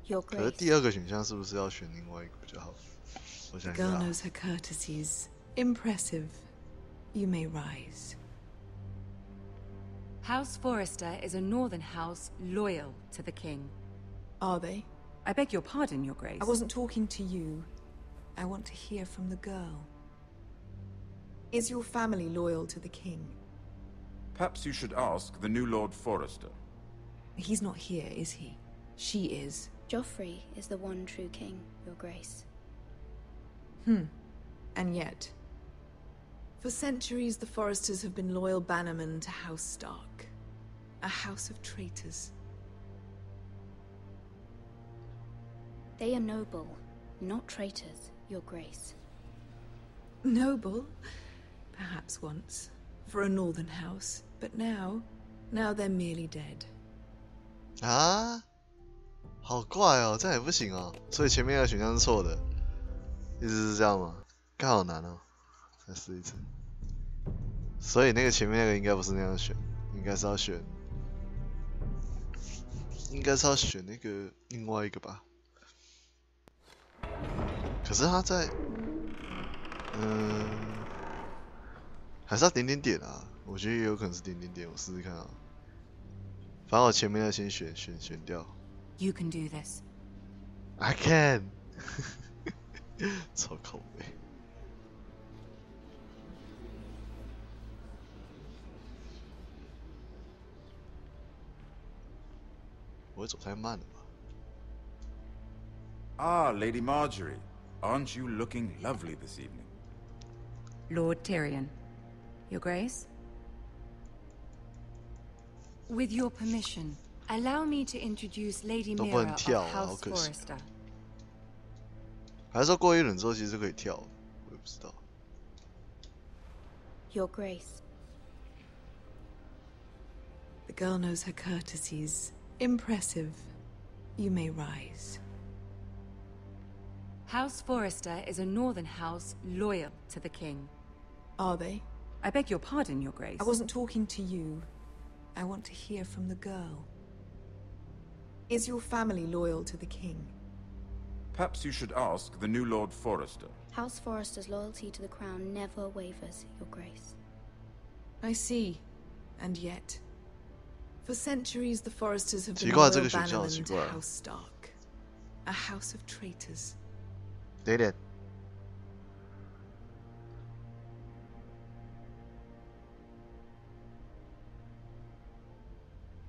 Your 可是 Grace. 第二个选项是不是要选另外一个比较好？我 The 想 girl 想。 knows her courtesies. Impressive. You may rise. House Forrester is a northern house loyal to the king. Are they? I beg your pardon, Your Grace. I wasn't talking to you. I want to hear from the girl. Is your family loyal to the king? Perhaps you should ask the new Lord Forrester. He's not here, is he? She is. Joffrey is the one true king, Your Grace. And yet, for centuries the Forresters have been loyal bannermen to House Stark, a house of traitors. They are noble, not traitors, Your Grace. Noble? Perhaps once, for a northern house, but now they're merely dead. 啊，好怪哦，这样也不行哦。所以前面的选项是错的，意思是这样吗？干好难哦，再试一次。所以那个前面那个应该不是那样选。应该是要选那个另外一个吧。可是他在，还是要点点点啊。我觉得也有可能是点点点，我试试看啊。反正我前面要先选掉。You can do this. I can 。超口味。我会走太慢了吧 Ah, Lady Marjorie. Aren't you looking lovely this evening? Lord Tyrion. Your Grace? With your permission, allow me to introduce Lady Mira of House Forrester. 还是说过一轮之后其实可以跳，我也不知道。Your Grace. The girl knows her courtesies. Impressive. You may rise. House Forrester is a northern house loyal to the king. Are they? I beg your pardon, Your Grace. I wasn't talking to you. I want to hear from the girl. Is your family loyal to the king? Perhaps you should ask the new Lord Forrester. House Forrester's loyalty to the crown never wavers, Your Grace. I see. And yet, for centuries the Forresters have been 奇怪， loyal 这个选项 bannermen 奇 to 怪。 House Stark. A house of traitors. 对的。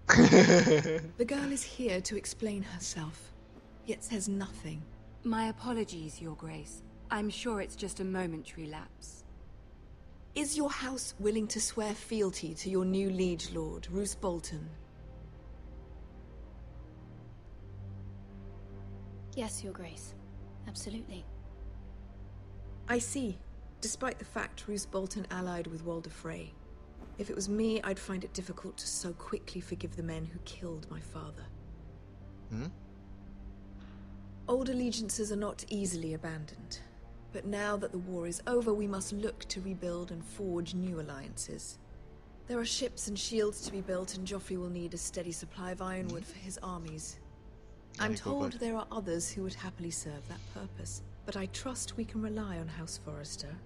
The girl is here to explain herself, yet says nothing. My apologies, Your Grace. I'm sure it's just a momentary lapse. Is your house willing to swear fealty to your new liege lord, Roose Bolton? Yes, Your Grace. Absolutely. I see. Despite the fact Roose Bolton allied with Walder Frey. If it was me, I'd find it difficult to so quickly forgive the men who killed my father. Old allegiances are not easily abandoned. But now that the war is over, we must look to rebuild and forge new alliances. There are ships and shields to be built, and Joffrey will need a steady supply of ironwood for his armies. I'm told there are others who would happily serve that purpose, but I trust we can rely on House Forrester.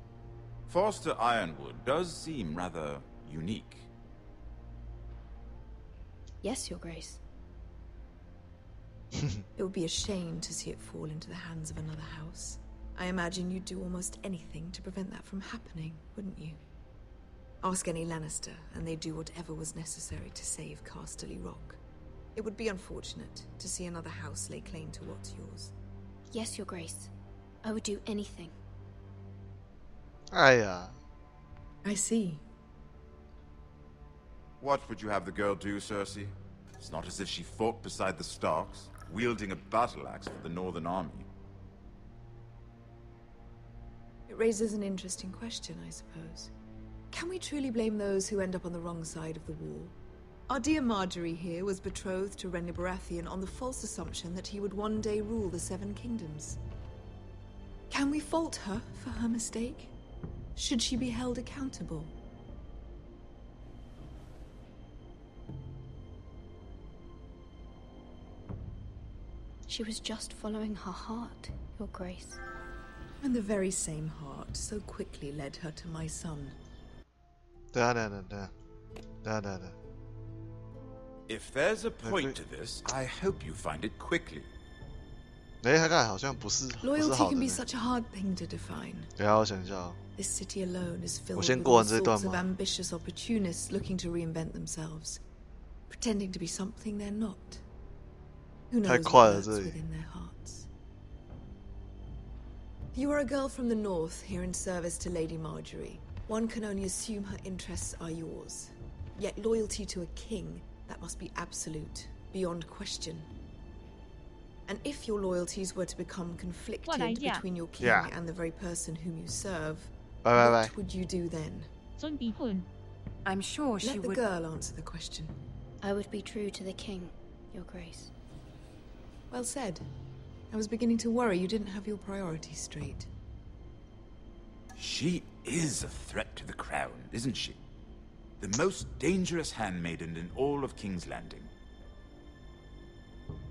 Forrester Ironwood does seem rather unique. Yes, Your Grace. It would be a shame to see it fall into the hands of another house. I imagine you'd do almost anything to prevent that from happening, wouldn't you? Ask any Lannister, and they'd do whatever was necessary to save Casterly Rock. It would be unfortunate to see another house lay claim to what's yours. Yes, Your Grace. I would do anything. I see. What would you have the girl do, Cersei? It's not as if she fought beside the Starks, wielding a battle axe for the Northern Army. It raises an interesting question, I suppose. Can we truly blame those who end up on the wrong side of the war? Our dear Marjorie here was betrothed to Renly Baratheon on the false assumption that he would one day rule the Seven Kingdoms. Can we fault her for her mistake? Should she be held accountable? She was just following her heart, Your Grace. And the very same heart so quickly led her to my son. If there's a point to this, I hope you find it quickly. Loyalty can be such a hard thing to define. This city alone is filled with all sorts of ambitious opportunists looking to reinvent themselves, pretending to be something they're not. Who knows what lurks within their hearts? You are a girl from the north, here in service to Lady Marjorie. One can only assume her interests are yours. Yet loyalty to a king, that must be absolute, beyond question. And if your loyalties were to become conflicted between your king and the very person whom you serve, what would you do then? I'm sure she would... Let the girl answer the question. I would be true to the king, Your Grace. Well said. I was beginning to worry you didn't have your priorities straight. She is a threat to the crown, isn't she? The most dangerous handmaiden in all of King's Landing.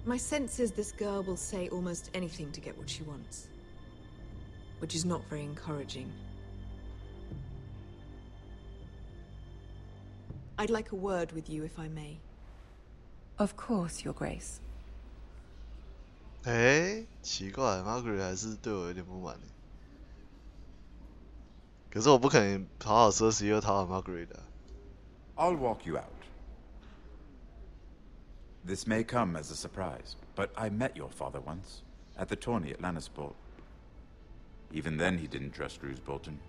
My sense is this girl will say almost anything to get what she wants. Which is not very encouraging. I'd like a word with you, if I may. Of course, Your Grace. 奇怪 ，Margaret 还是对我有点不满。可是我不可能讨好Cersei又讨好 Margaret 的。I'll walk you out. This may come as a surprise, but I met your father once, at the tourney at Lannisport. Even then he didn't trust Roose Bolton.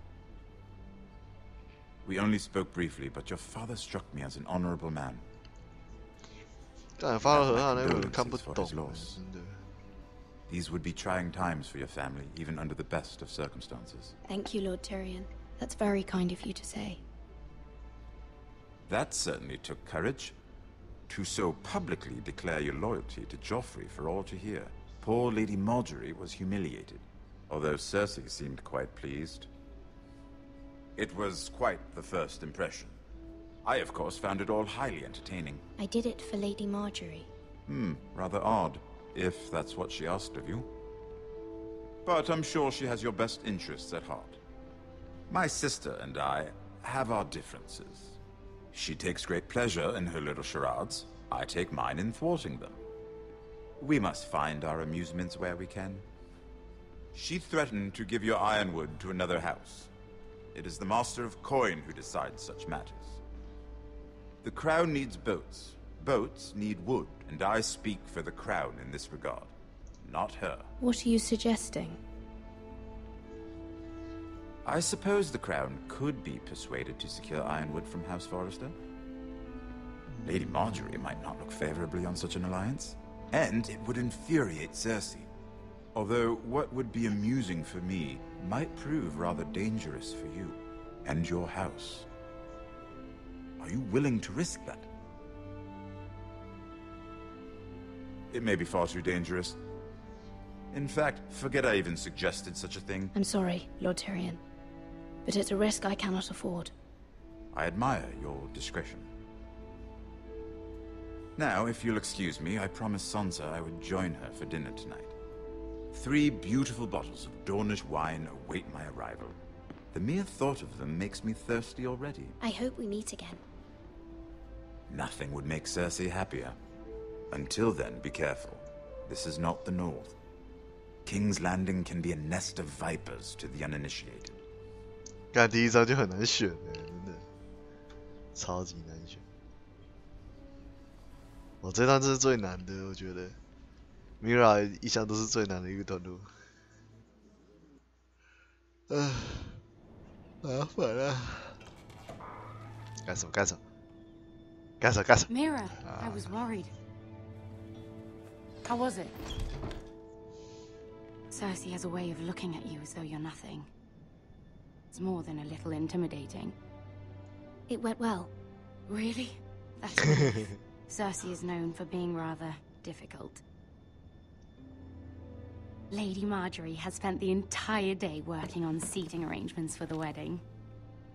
We only spoke briefly, but your father struck me as an honorable man. 但发了很好那个看不懂， These would be trying times for your family, even under the best of circumstances. Thank you, Lord Tyrion. That's very kind of you to say. That certainly took courage. To so publicly declare your loyalty to Joffrey for all to hear. Poor Lady Margaery was humiliated, although Cersei seemed quite pleased. It was quite the first impression. I, of course, found it all highly entertaining. I did it for Lady Margaery. Rather odd, if that's what she asked of you. But I'm sure she has your best interests at heart. My sister and I have our differences. She takes great pleasure in her little charades. I take mine in thwarting them. We must find our amusements where we can. She threatened to give your ironwood to another house. It is the Master of Coin who decides such matters. The Crown needs boats. Boats need wood, and I speak for the Crown in this regard, not her. What are you suggesting? I suppose the Crown could be persuaded to secure ironwood from House Forrester. Lady Margaery might not look favorably on such an alliance, and it would infuriate Cersei. Although what would be amusing for me might prove rather dangerous for you and your house. Are you willing to risk that? It may be far too dangerous. In fact, forget I even suggested such a thing. I'm sorry, Lord Tyrion, but it's a risk I cannot afford. I admire your discretion. Now, if you'll excuse me, I promised Sansa I would join her for dinner tonight. 3 beautiful bottles of Dornish wine await my arrival. The mere thought of them makes me thirsty already. I hope we meet again. Nothing would make Cersei happier. Until then, be careful. This is not the North. King's Landing can be a nest of vipers to the uninitiated. 干第一章就很难选的，真的超级难选。我这段真是最难的，我觉得。Mira 一向都是最难的一个段落。麻烦了。干什么？ Mira, I was worried. How was it? Cersei has a way of looking at you as though you're nothing. It's more than a little intimidating. It went well. Really? That's nice. Cersei is known for being rather difficult. Lady Margaery has spent the entire day working on seating arrangements for the wedding.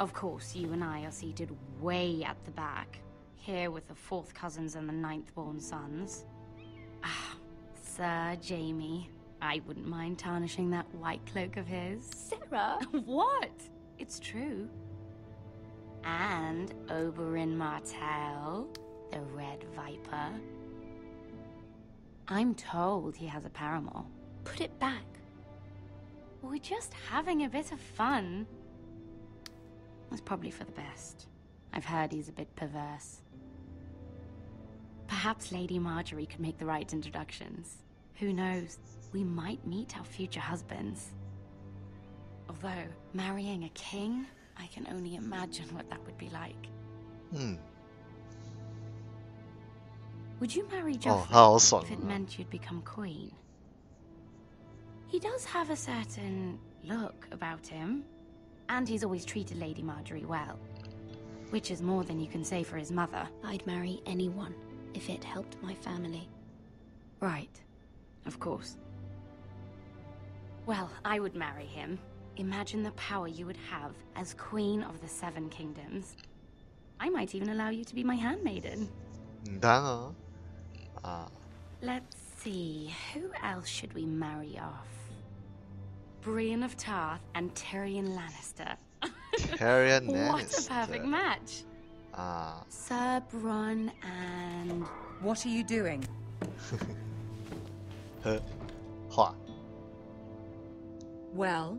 Of course, you and I are seated way at the back, here with the 4th cousins and the 9th-born sons. Ah, Sir Jaime. I wouldn't mind tarnishing that white cloak of his. Sarah! What? It's true. And Oberyn Martell, the Red Viper. I'm told he has a paramour. Put it back. We're just having a bit of fun. It's probably for the best. I've heard he's a bit perverse. Perhaps Lady Margaery could make the right introductions. Who knows? We might meet our future husbands. Although, marrying a king, I can only imagine what that would be like. Would you marry Joffrey if it meant you'd become queen? He does have a certain look about him, and he's always treated Lady Margaery well. Which is more than you can say for his mother. I'd marry anyone if it helped my family. Right. Of course. Well, I would marry him. Imagine the power you would have as Queen of the 7 Kingdoms. I might even allow you to be my handmaiden. 当然啊。Let's see, who else should we marry off? Brienne of Tarth and Tyrion Lannister. Tyrion Lannister. What a perfect match. Sir Bronn and... What are you doing? 话 Well?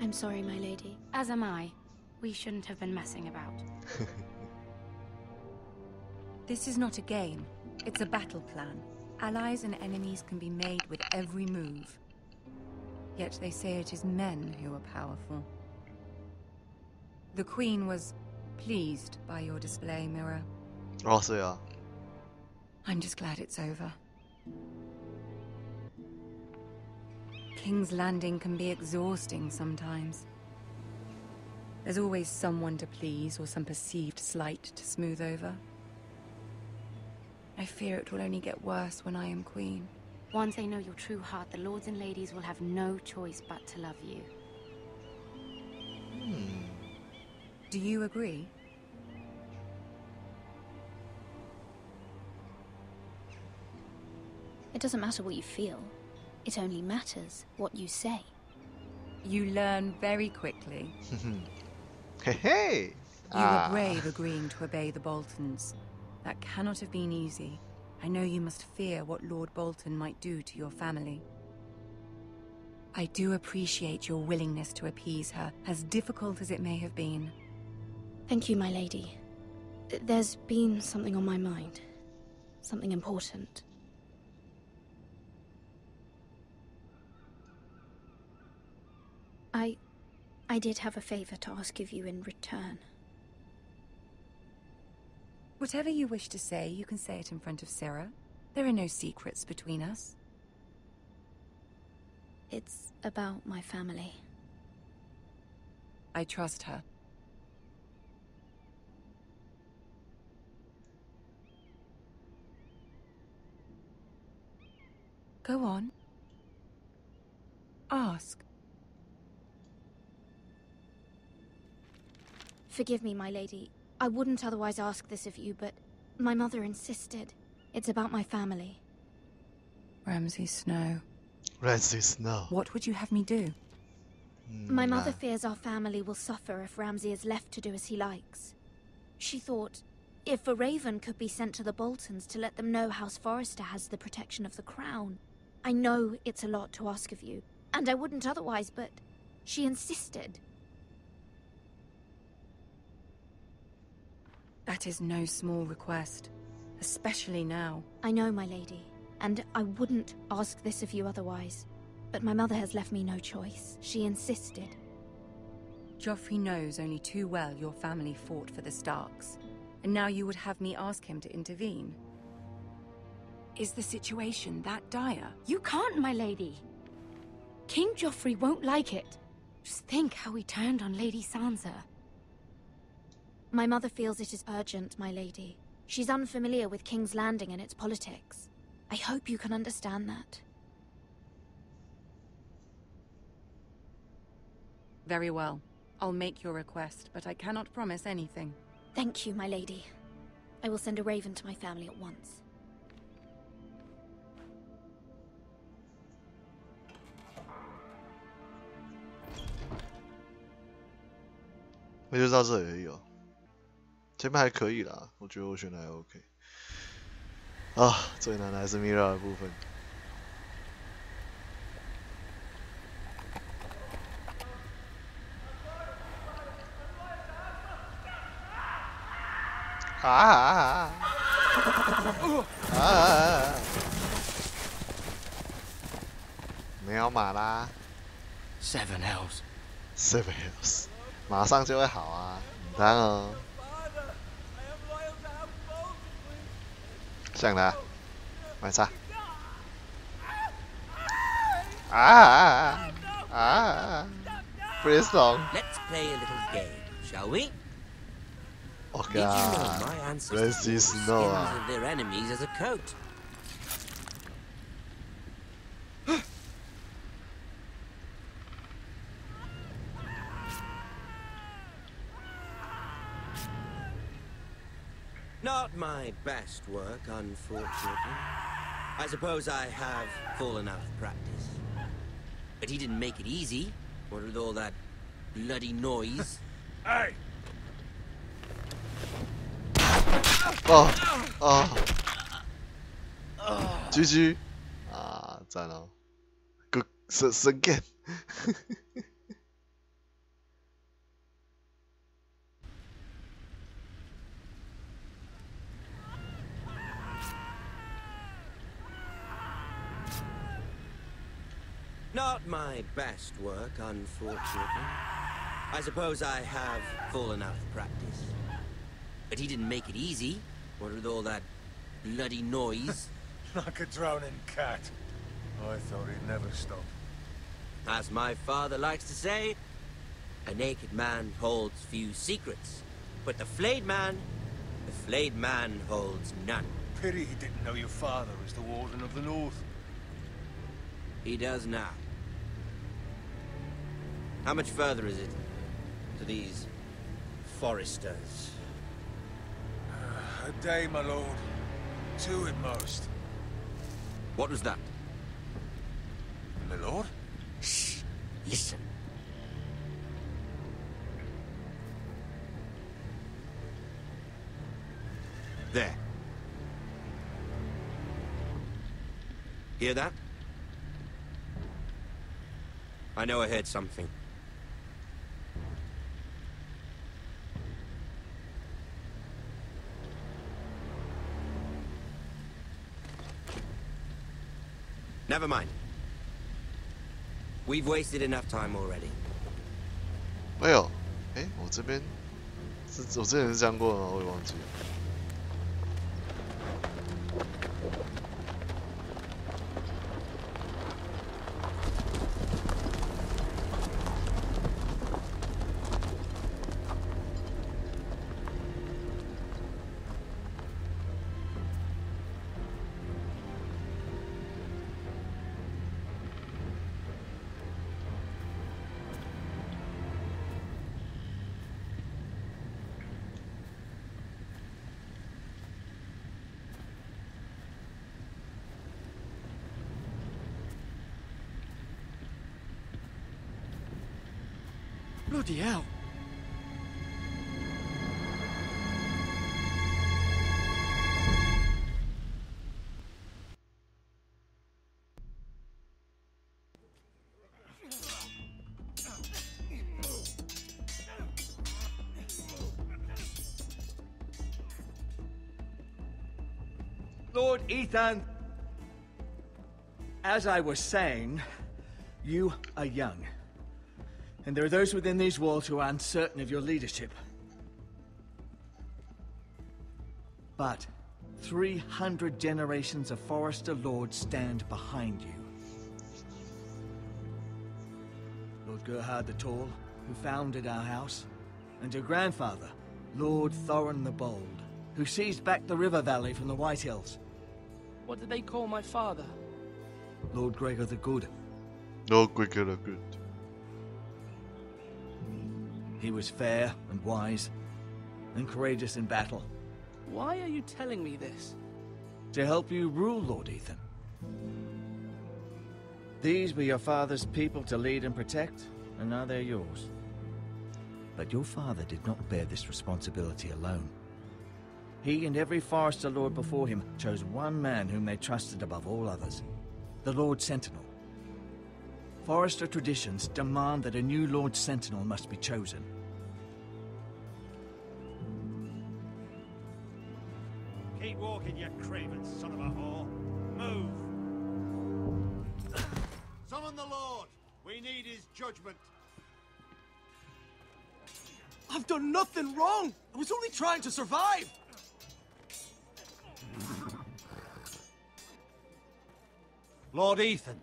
I'm sorry, my lady. As am I. We shouldn't have been messing about. This is not a game. It's a battle plan. Allies and enemies can be made with every move. Yet they say it is men who are powerful. The Queen was pleased by your display, Mira. Also, yeah. I'm just glad it's over. King's Landing can be exhausting sometimes. There's always someone to please or some perceived slight to smooth over. I fear it will only get worse when I am queen. Once they know your true heart, the lords and ladies will have no choice but to love you. Do you agree? It doesn't matter what you feel. It only matters what you say. You learn very quickly. Hey! You were brave agreeing to obey the Boltons. That cannot have been easy. I know you must fear what Lord Bolton might do to your family. I do appreciate your willingness to appease her, as difficult as it may have been. Thank you, my lady. There's been something on my mind. Something important. I did have a favor to ask of you in return. Whatever you wish to say, you can say it in front of Sarah. There are no secrets between us. It's about my family. I trust her. Go on. Ask. Forgive me, my lady. I wouldn't otherwise ask this of you, but my mother insisted. It's about my family. Ramsay Snow. Ramsay Snow. What would you have me do? My mother fears our family will suffer if Ramsay is left to do as he likes. She thought, if a raven could be sent to the Boltons to let them know House Forrester has the protection of the crown. I know it's a lot to ask of you, and I wouldn't otherwise, but she insisted. That is no small request, especially now. I know, my lady, and I wouldn't ask this of you otherwise. But my mother has left me no choice. She insisted. Joffrey knows only too well your family fought for the Starks, and now you would have me ask him to intervene. Is the situation that dire? You can't, my lady. King Joffrey won't like it. Just think how he turned on Lady Sansa. My mother feels it is urgent, my lady. She's unfamiliar with King's Landing and its politics. I hope you can understand that. Very well. I'll make your request, but I cannot promise anything. Thank you, my lady. I will send a raven to my family at once. 那就到这里而已哦。前面还可以啦，我觉得我选的还 OK。啊，最难的还是 Mira 的部分。没有马啦。Seven Hells. Seven Hells， 马上就会好啊，你当哦。上来，买茶。Please don't. Let's play a little game, shall we? Oh God. Did you know my ancestors used the skins of their enemies as a coat? Not my best work, unfortunately. I suppose I have fallen out of practice. But he didn't make it easy, what with all that bloody noise. Hey! GG 啊，赞哦 ，Good 神 game。Not my best work, unfortunately. I suppose I have fallen out of practice. But he didn't make it easy, what with all that bloody noise. Like a drowning cat. I thought he'd never stop. As my father likes to say, a naked man holds few secrets. But the flayed man holds none. Pity he didn't know your father was the Warden of the North. He does now. How much further is it to these foresters? A day, my lord. 2 at most. What was that? My lord? Shh. Listen. There. Hear that? I know I heard something. Never mind. We've wasted enough time already. 没有，哎，我这边我之前是这样过的吗？我也忘记了。Bloody hell. Lord Ethan, as I was saying, you are young. And there are those within these walls who are uncertain of your leadership. But 300 generations of Forester Lords stand behind you. Lord Gerhard the Tall, who founded our house, and your grandfather, Lord Thorin the Bold, who seized back the river valley from the White Hills. What did they call my father? Lord Gregor the Good. Lord Gregor the Good. He was fair and wise, and courageous in battle. Why are you telling me this? To help you rule, Lord Ethan. These were your father's people to lead and protect, and now they're yours. But your father did not bear this responsibility alone. He and every Forester Lord before him chose one man whom they trusted above all others, the Lord Sentinel. Forester traditions demand that a new Lord Sentinel must be chosen. Keep walking, you craven son of a whore. Move! Summon the Lord! We need his judgment. I've done nothing wrong! I was only trying to survive! Lord Ethan.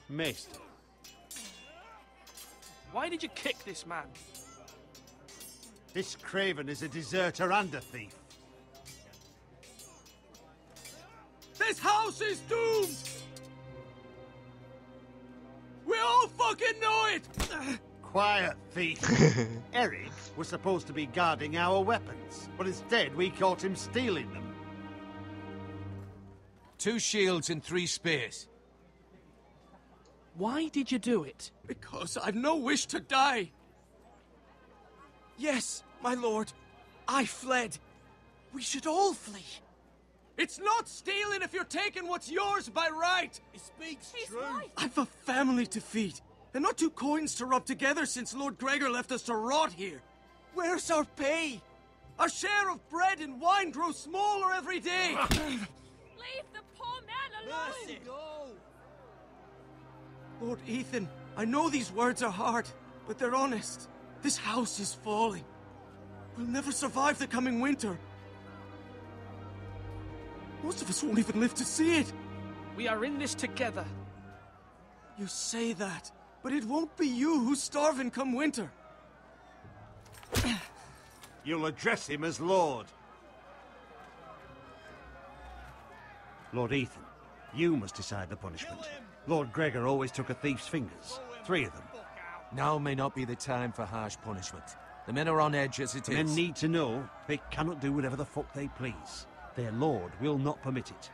Missed. Why did you kick this man? This craven is a deserter and a thief. This house is doomed! We all fucking know it! Quiet, thief. Eric was supposed to be guarding our weapons, but instead we caught him stealing them. 2 shields and 3 spears. Why did you do it? Because I've no wish to die. Yes, my lord. I fled. We should all flee. It's not stealing if you're taking what's yours by right. He speaks true. Right. I've a family to feed, and not 2 coins to rub together since Lord Gregor left us to rot here. Where's our pay? Our share of bread and wine grows smaller every day. Leave the poor man alone! Mercy, go! Lord Ethan, I know these words are hard, but they're honest. This house is falling. We'll never survive the coming winter. Most of us won't even live to see it. We are in this together. You say that, but it won't be you who's starving come winter. You'll address him as Lord. Lord Ethan, you must decide the punishment. Lord Gregor always took a thief's fingers. 3 of them. Now may not be the time for harsh punishment. The men are on edge as it is. Men need to know they cannot do whatever the fuck they please. Their lord will not permit it.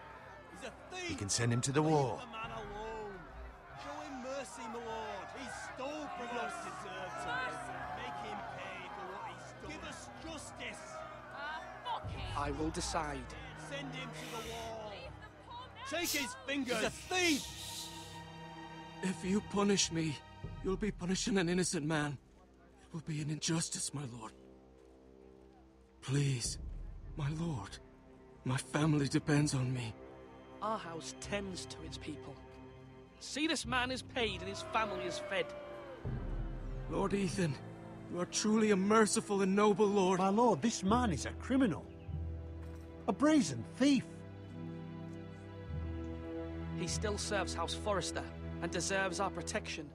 He's a thief! We can send him to the war. Leave the man alone. Show him mercy, my lord. He stole from us. Deserves it. Make him pay for what he's done. Give us justice. Fuck him! I will decide. Send him to the wall. Take his fingers. He's a thief! If you punish me, you'll be punishing an innocent man. It will be an injustice, my lord. Please, my lord. My family depends on me. Our house tends to its people. See, this man is paid and his family is fed. Lord Ethan, you are truly a merciful and noble lord. My lord, this man is a criminal. A brazen thief. He still serves House Forrester and deserves our protection.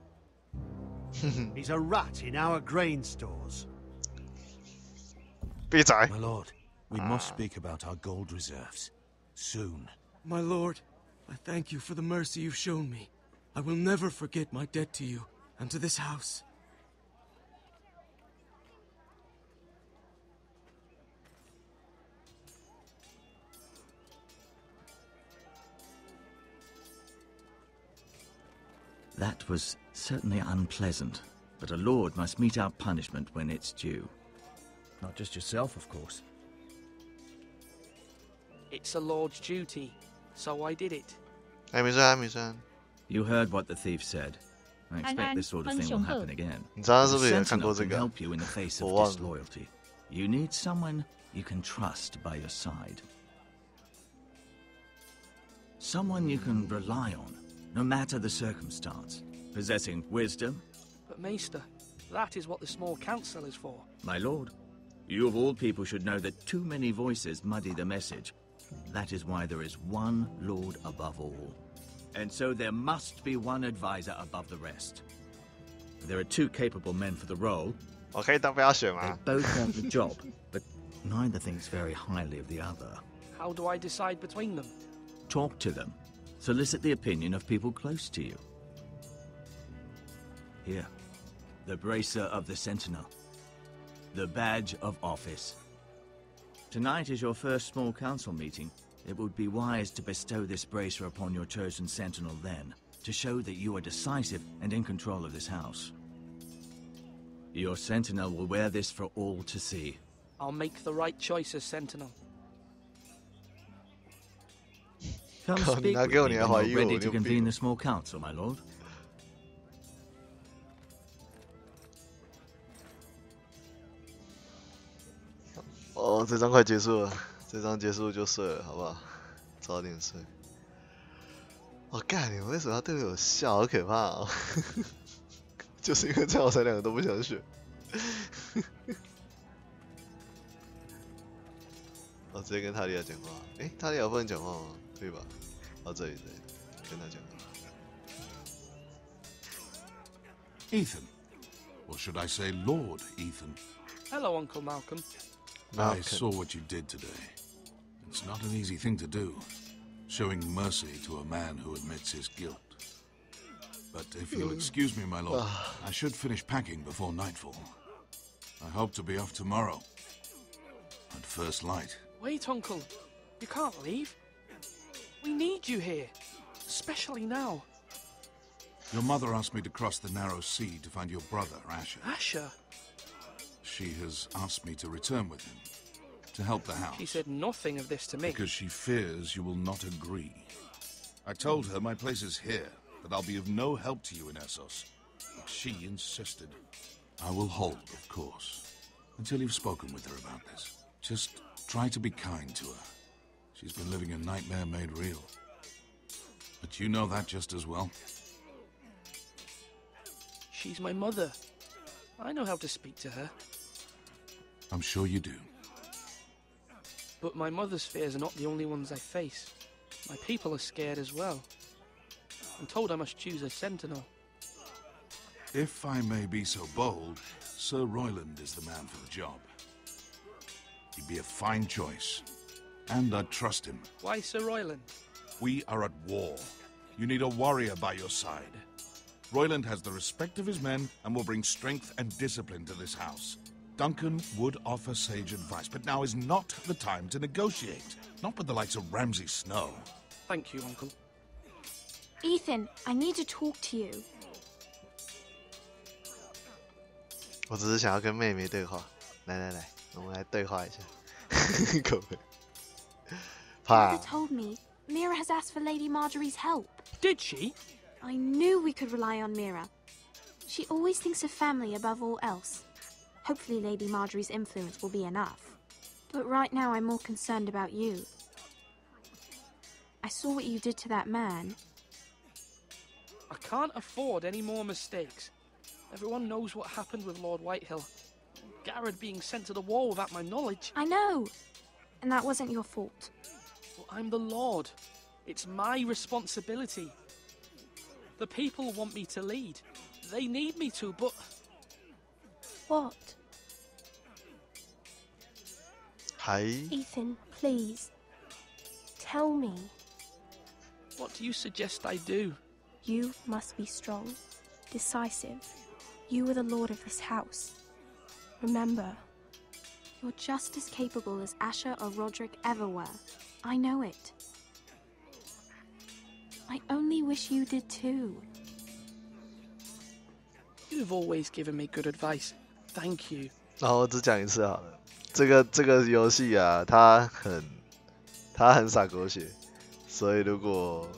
He's a rat in our grain stores. My lord, we must speak about our gold reserves. Soon. My lord, I thank you for the mercy you've shown me. I will never forget my debt to you and to this house. That was certainly unpleasant, but a lord must mete out punishment when it's due. Not just yourself, of course. It's a lord's duty, so I did it. You heard what the thief said. I expect this sort of thing will happen again. You know The sentinel can help you in the face of disloyalty. You need someone you can trust by your side. Someone you can rely on, no matter the circumstance. Possessing wisdom. But Maester, that is what the small council is for. My lord, you of all people should know that too many voices muddy the message. That is why there is one lord above all. And so there must be one advisor above the rest. There are 2 capable men for the role. They both want the job, but neither thinks very highly of the other. How do I decide between them? Talk to them. Solicit the opinion of people close to you. Here, the bracer of the sentinel. The badge of office. Tonight is your first small council meeting. It would be wise to bestow this bracer upon your chosen sentinel then, to show that you are decisive and in control of this house. Your sentinel will wear this for all to see. I'll make the right choice as sentinel. Come speak with me when you're ready to convene the small council, my lord. Oh, 这章快结束了，这章结束就睡了，好不好？早点睡。我干，你们为什么要对我笑？好可怕哦！就是因为这样，我才2个都不想选。我直接跟塔利亚讲话。诶，塔利亚不能讲话吗？可以吧？到这里，跟他讲话。Ethan. Or should I say Lord Ethan? Hello, Uncle Malcolm. I saw what you did today. It's not an easy thing to do, showing mercy to a man who admits his guilt. But if you'll excuse me, my lord, I should finish packing before nightfall. I hope to be off tomorrow. At first light. Wait, Uncle. You can't leave. We need you here. Especially now. Your mother asked me to cross the narrow sea to find your brother, Asher. Asher? She has asked me to return with him. To help the house. She said nothing of this to me. Because she fears you will not agree. I told her my place is here, that I'll be of no help to you in Essos. But she insisted. I will hold, of course, until you've spoken with her about this. Just try to be kind to her. She's been living a nightmare made real. But you know that just as well. She's my mother. I know how to speak to her. I'm sure you do. But my mother's fears are not the only ones I face. My people are scared as well. I'm told I must choose a sentinel. If I may be so bold, Sir Royland is the man for the job. He'd be a fine choice. And I'd trust him. Why Sir Royland? We are at war. You need a warrior by your side. Royland has the respect of his men and will bring strength and discipline to this house. Duncan would offer sage advice, but now is not the time to negotiate. Not with the likes of Ramsay Snow. Thank you, Uncle. Ethan, I need to talk to you. 我只是想要跟妹妹对话。来，我们来对话一下。可不可以？怕。 Mother told me Mira has asked for Lady Marjorie's help. Did she? I knew we could rely on Mira. She always thinks of family above all else. Hopefully Lady Marjorie's influence will be enough. But right now I'm more concerned about you. I saw what you did to that man. I can't afford any more mistakes. Everyone knows what happened with Lord Whitehill. Garrett being sent to the war without my knowledge. I know. And that wasn't your fault. Well, I'm the Lord. It's my responsibility. The people want me to lead. They need me to, but... What? Hi. Ethan, please. Tell me. What do you suggest I do? You must be strong, decisive. You are the lord of this house. Remember, you're just as capable as Asher or Roderick ever were. I know it. I only wish you did too. You've always given me good advice. Thank you. 然后我只讲一次好了。这个游戏啊，它很洒狗血，所以如果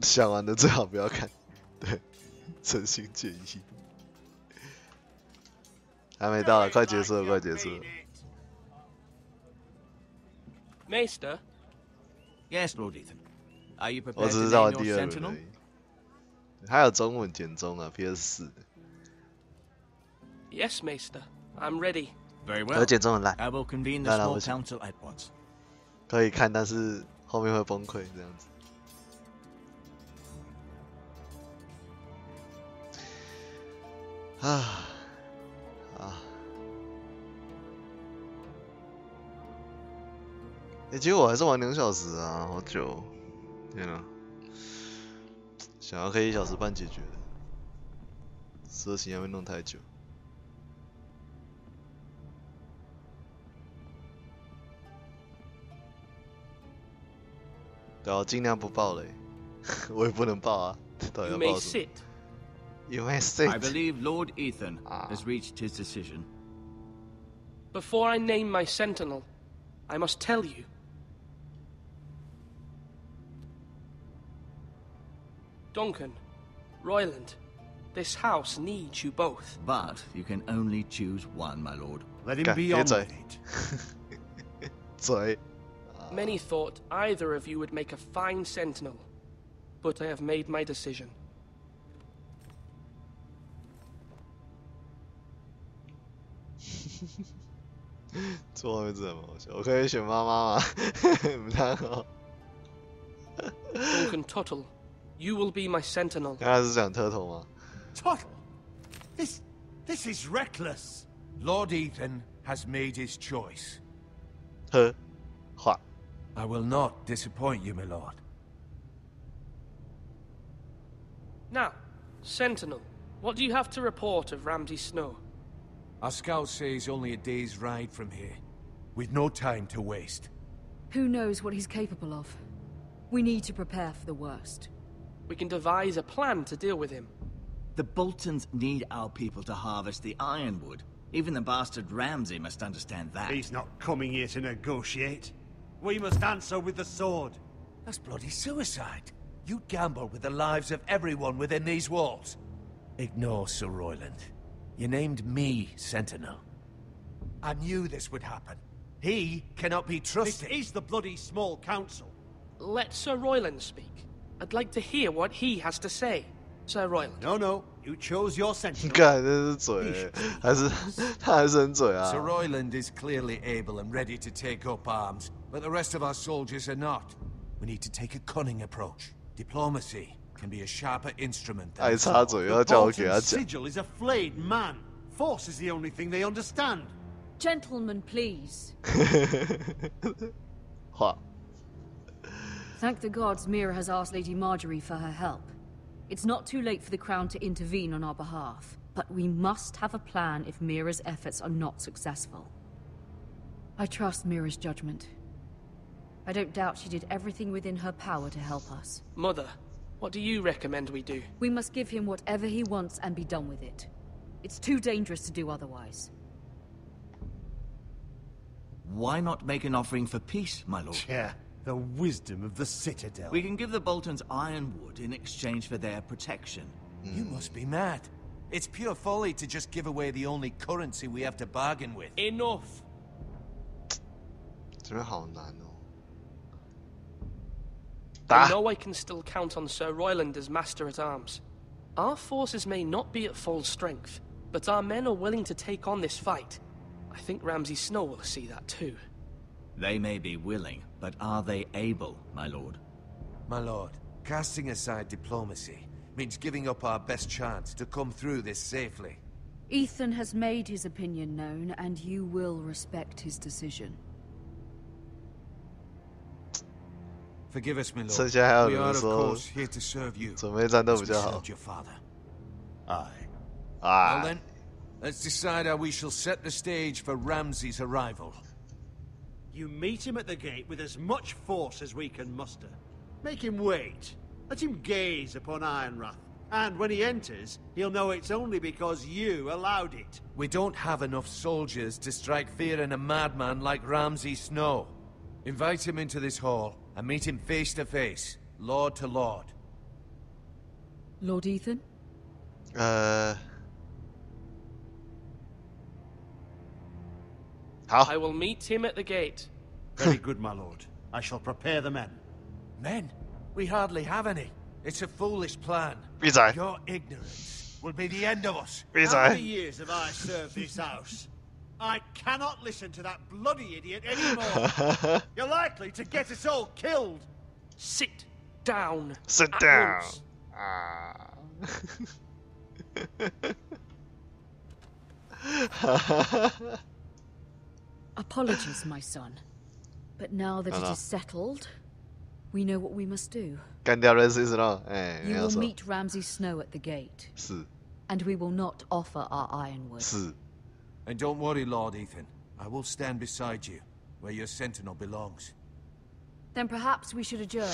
想玩的最好不要看。对，诚心建议。还没到了，快结束了，快结束了。Maester? Yes, Lord Ethan. Are you 我 prepared 只 to 是在玩 name 第 your 二轮 sentinel? 而已。还有中文简中啊 ，PS4 的。 Yes, Maester. I'm ready. Very 可 well. 是简中很烂， I will convene the 烂到 small 不行。 council at once. 可以看，但是后面会崩溃这样子。啊。结果我还是玩2小时啊，好久，天哪！想要可以1小时半解决的，事情还没弄太久。对啊，我尽量不爆雷，我也不能爆啊，到底 You 要 may 爆什么 sit. You may sit. I believe Lord Ethan has reached his decision. Before I name my sentinel, I must tell you. Duncan, Royland, this house needs you both. But you can only choose one, my lord. Let him be on with it. Sorry. Many thought either of you would make a fine sentinel, but I have made my decision. 这画面真的蛮好笑，我可以选妈妈吗？不太好。Duncan Tuttle, you will be my sentinel. 刚才是讲特头吗？ Tuttle! This is reckless. Lord Ethan has made his choice. 话。 I will not disappoint you, my lord. Now, Sentinel, what do you have to report of Ramsay Snow? Our scouts say he's only a day's ride from here. We've no time to waste. Who knows what he's capable of? We need to prepare for the worst. We can devise a plan to deal with him. The Boltons need our people to harvest the ironwood. Even the bastard Ramsay must understand that. He's not coming here to negotiate. We must answer with the sword. That's bloody suicide. You gamble with the lives of everyone within these walls. Ignore Sir Royland. You named me Sentinel. I knew this would happen. He cannot be trusted. This is the bloody small council. Let Sir Royland speak. I'd like to hear what he has to say. Sir Royland. No, you chose your sentinel. 干，这是嘴，还是他还是很嘴啊。 Sir Royland is clearly able and ready to take up arms, but the rest of our soldiers are not. We need to take a cunning approach. Diplomacy can be a sharper instrument than 爱插嘴，要叫我给他讲。 Sigil is a flayed man. Force is the only thing they understand. Gentlemen, please. 话。 Thank the gods Mira has asked Lady Marjorie for her help. It's not too late for the Crown to intervene on our behalf, but we must have a plan if Mira's efforts are not successful. I trust Mira's judgment. I don't doubt she did everything within her power to help us. Mother, what do you recommend we do? We must give him whatever he wants and be done with it. It's too dangerous to do otherwise. Why not make an offering for peace, my lord? Yeah. The wisdom of the Citadel. We can give the Boltons ironwood in exchange for their protection. You must be mad. It's pure folly to just give away the only currency we have to bargain with. Enough. 这边好难哦。 I know I can still count on Sir Royland as master at arms. Our forces may not be at full strength, but our men are willing to take on this fight. I think Ramsay Snow will see that too. They may be willing, but are they able, my lord? My lord, casting aside diplomacy means giving up our best chance to come through this safely. Ethan has made his opinion known, and you will respect his decision. Forgive us, my lord. 剩下还有 We 人 are, of 说 course, here to serve you. 准备战斗比 as we 较好 served your father. Aye. Well then, let's decide how we shall set the stage for Ramsay's arrival. You meet him at the gate with as much force as we can muster. Make him wait. Let him gaze upon Ironrath. And when he enters, he'll know it's only because you allowed it. We don't have enough soldiers to strike fear in a madman like Ramsay Snow. Invite him into this hall and meet him face to face, lord to lord. Lord Ethan? I will meet him at the gate. Very good, my lord. I shall prepare the men. Men? We hardly have any. It's a foolish plan. 闭嘴 Your ignorance will be the end of us. 闭 How 嘴 many years have I served this house? I cannot listen to that bloody idiot anymore. You're likely to get us all killed. Sit down. Sit at down. once. Apologies, my son. But now that it is settled, we know what we must do. 干掉人是了，哎， You 没有 will 错， meet Ramsay Snow at the gate. 是 And we will not offer our ironwood. 是。 And don't worry, Lord Ethan. I will stand beside you, where your sentinel belongs. Then perhaps we should adjourn.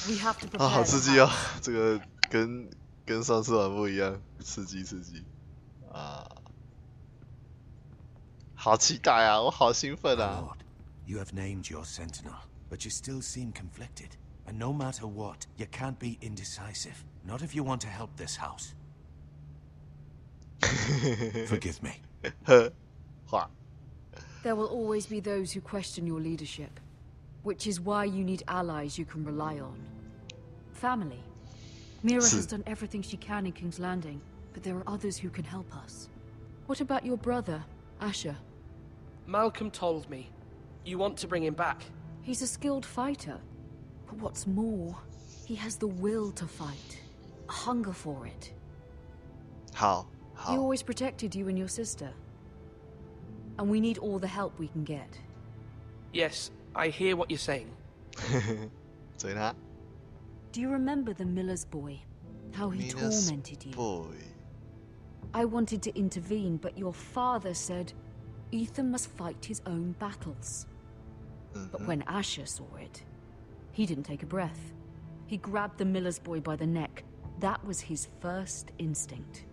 We have to 啊， prepare. 好 the 刺激哦！ house. 这个跟上次玩不一样，刺激刺激啊！好期待啊！我好兴奋 My 啊！ lord, you have named your sentinel, but you still seem conflicted. And no matter what, you can't be indecisive. Not if you want to help this house. Forgive me. 话 There will always be those who question your leadership, which is why you need allies you can rely on. Family. Mira has done everything she can in King's Landing, but there are others who can help us. What about your brother, Asher? Malcolm told me. You want to bring him back? He's a skilled fighter. But what's more, he has the will to fight. A hunger for it. 好 He 好， always protected you and your sister. And we need all the help we can get. Yes, I hear what you're saying. 追他 Do you remember the miller's boy? How he Minas tormented you. boy. I wanted to intervene, but your father said Ethan must fight his own battles. But when Asher saw it, he didn't take a breath. He grabbed the miller's boy by the neck. That was his first instinct.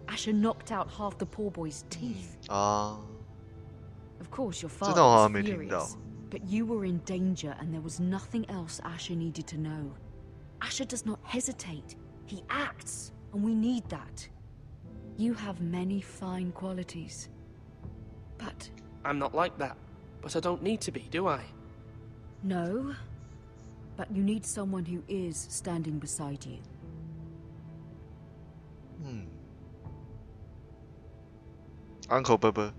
Asher knocked out half the poor boy's teeth. Of course, your father was furious, but you were in danger and there was nothing else Asher needed to know. Asher does not hesitate. He acts, and we need that. You have many fine qualities, but... I'm not like that, but I don't need to be, do I? No, but you need someone who is standing beside you. Uncle Bubba.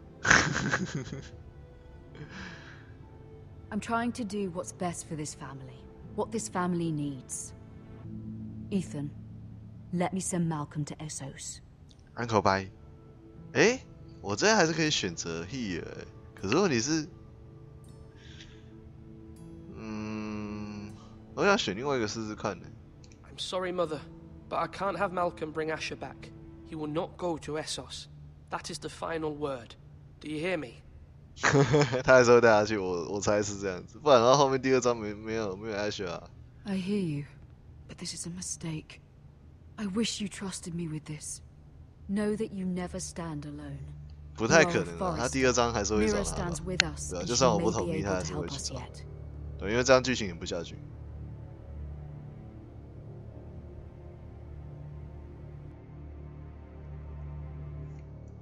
I'm trying to do what's best for this family, what this family needs. Ethan, let me send Malcolm to Essos. Uncle Bye. 我这还是可以选择 here， 可是问题是，我想选另外一个试试看呢。I'm sorry, Mother, but I can't have Malcolm bring Asher back. He will not go to Essos. That is the final word. Do you hear me? 他还是会带他去，我猜是这样子，不然的话后面第二章没有 Asher 啊。I hear you, but this is a mistake. I wish you trusted me with this. Know that you never stand alone. 不太可能啊，他第二章还是会找他吧，对啊，就算我不同意，他还是会去找。对，因为这样剧情演不下去。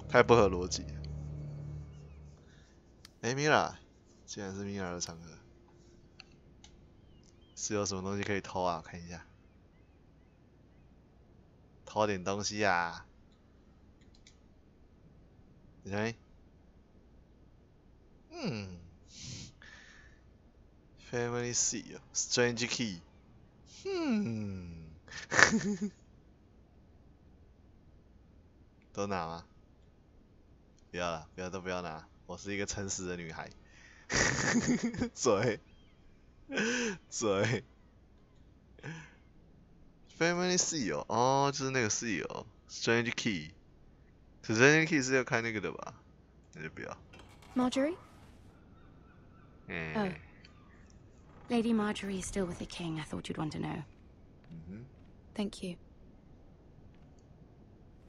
太不合逻辑了。Mira， 既然是 Mira 的场合，是有什么东西可以偷啊？看一下，偷点东西啊。Okay. Family seal, strange key. 都拿吗？不要了，都不要拿。我是一个诚实的女孩。嘴。Family seal， 哦，就是那个 seal， strange key。可是 strange key 是要开那个的吧？那就不要。Marjorie? Oh. Lady Marjorie is still with the king. I thought you'd want to know. Thank you.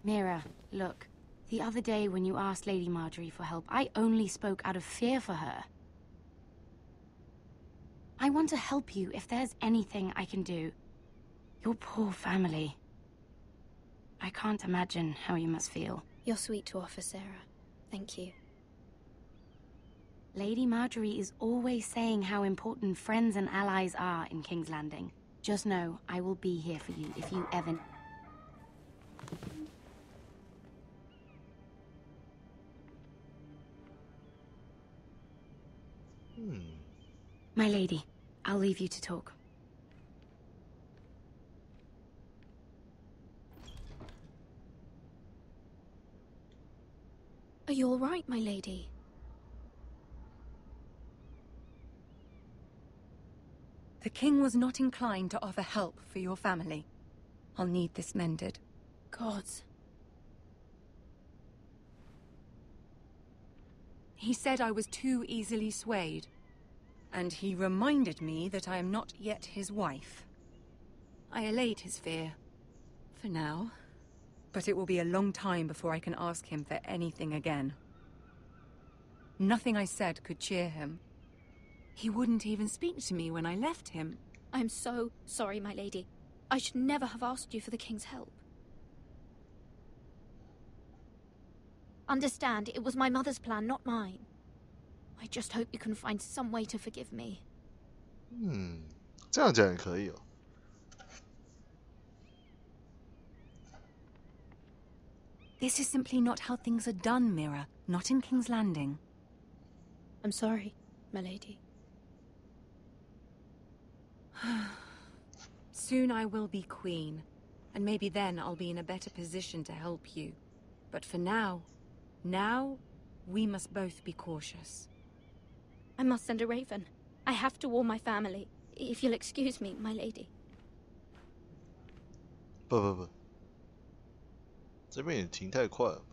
Mira, look. The other day when you asked Lady Marjorie for help, I only spoke out of fear for her. I want to help you if there's anything I can do. Your poor family. I can't imagine how you must feel. You're sweet to offer, Sarah. Thank you. Lady Marjorie is always saying how important friends and allies are in King's Landing. Just know, I will be here for you if you ever... My lady, I'll leave you to talk. Are you all right, my lady? The king was not inclined to offer help for your family. I'll need this mended. Gods. He said I was too easily swayed. And he reminded me that I am not yet his wife. I allayed his fear. For now. But it will be a long time before I can ask him for anything again. Nothing I said could cheer him. He wouldn't even speak to me when I left him. I'm so sorry, my lady. I should never have asked you for the king's help. Understand, it was my mother's plan, not mine. I just hope you can find some way to forgive me. 这样讲也可以哦。This is simply not how things are done, Mira. Not in King's Landing. I'm sorry, my lady. Soon I will be queen, and maybe then I'll be in a better position to help you. But for now, we must both be cautious. I must send a raven. I have to warn my family. If you'll excuse me, my lady. 不，这边也停太快了吧。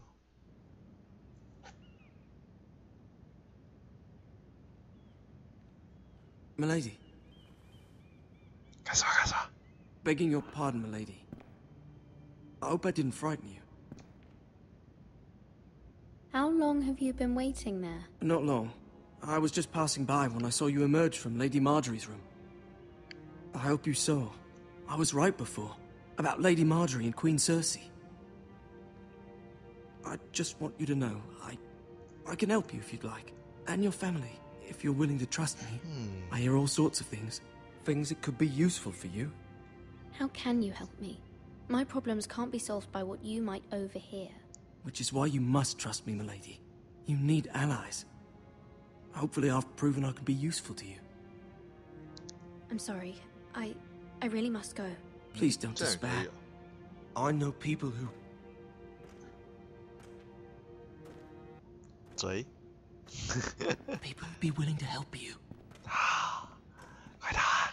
Milady. 干啥？ Begging your pardon, milady. I hope I didn't frighten you. How long have you been waiting there? Not long. I was just passing by when I saw you emerge from Lady Marjorie's room. I hope you saw. I was right before. About Lady Marjorie and Queen Cersei. I just want you to know, I can help you if you'd like. And your family. If you're willing to trust me, I hear all sorts of things. Things that could be useful for you. How can you help me? My problems can't be solved by what you might overhear. Which is why you must trust me, milady. You need allies. Hopefully I've proven I can be useful to you. I'm sorry. I really must go. Please don't despair. I know people who... 嘴 People would be willing to help you. 快打！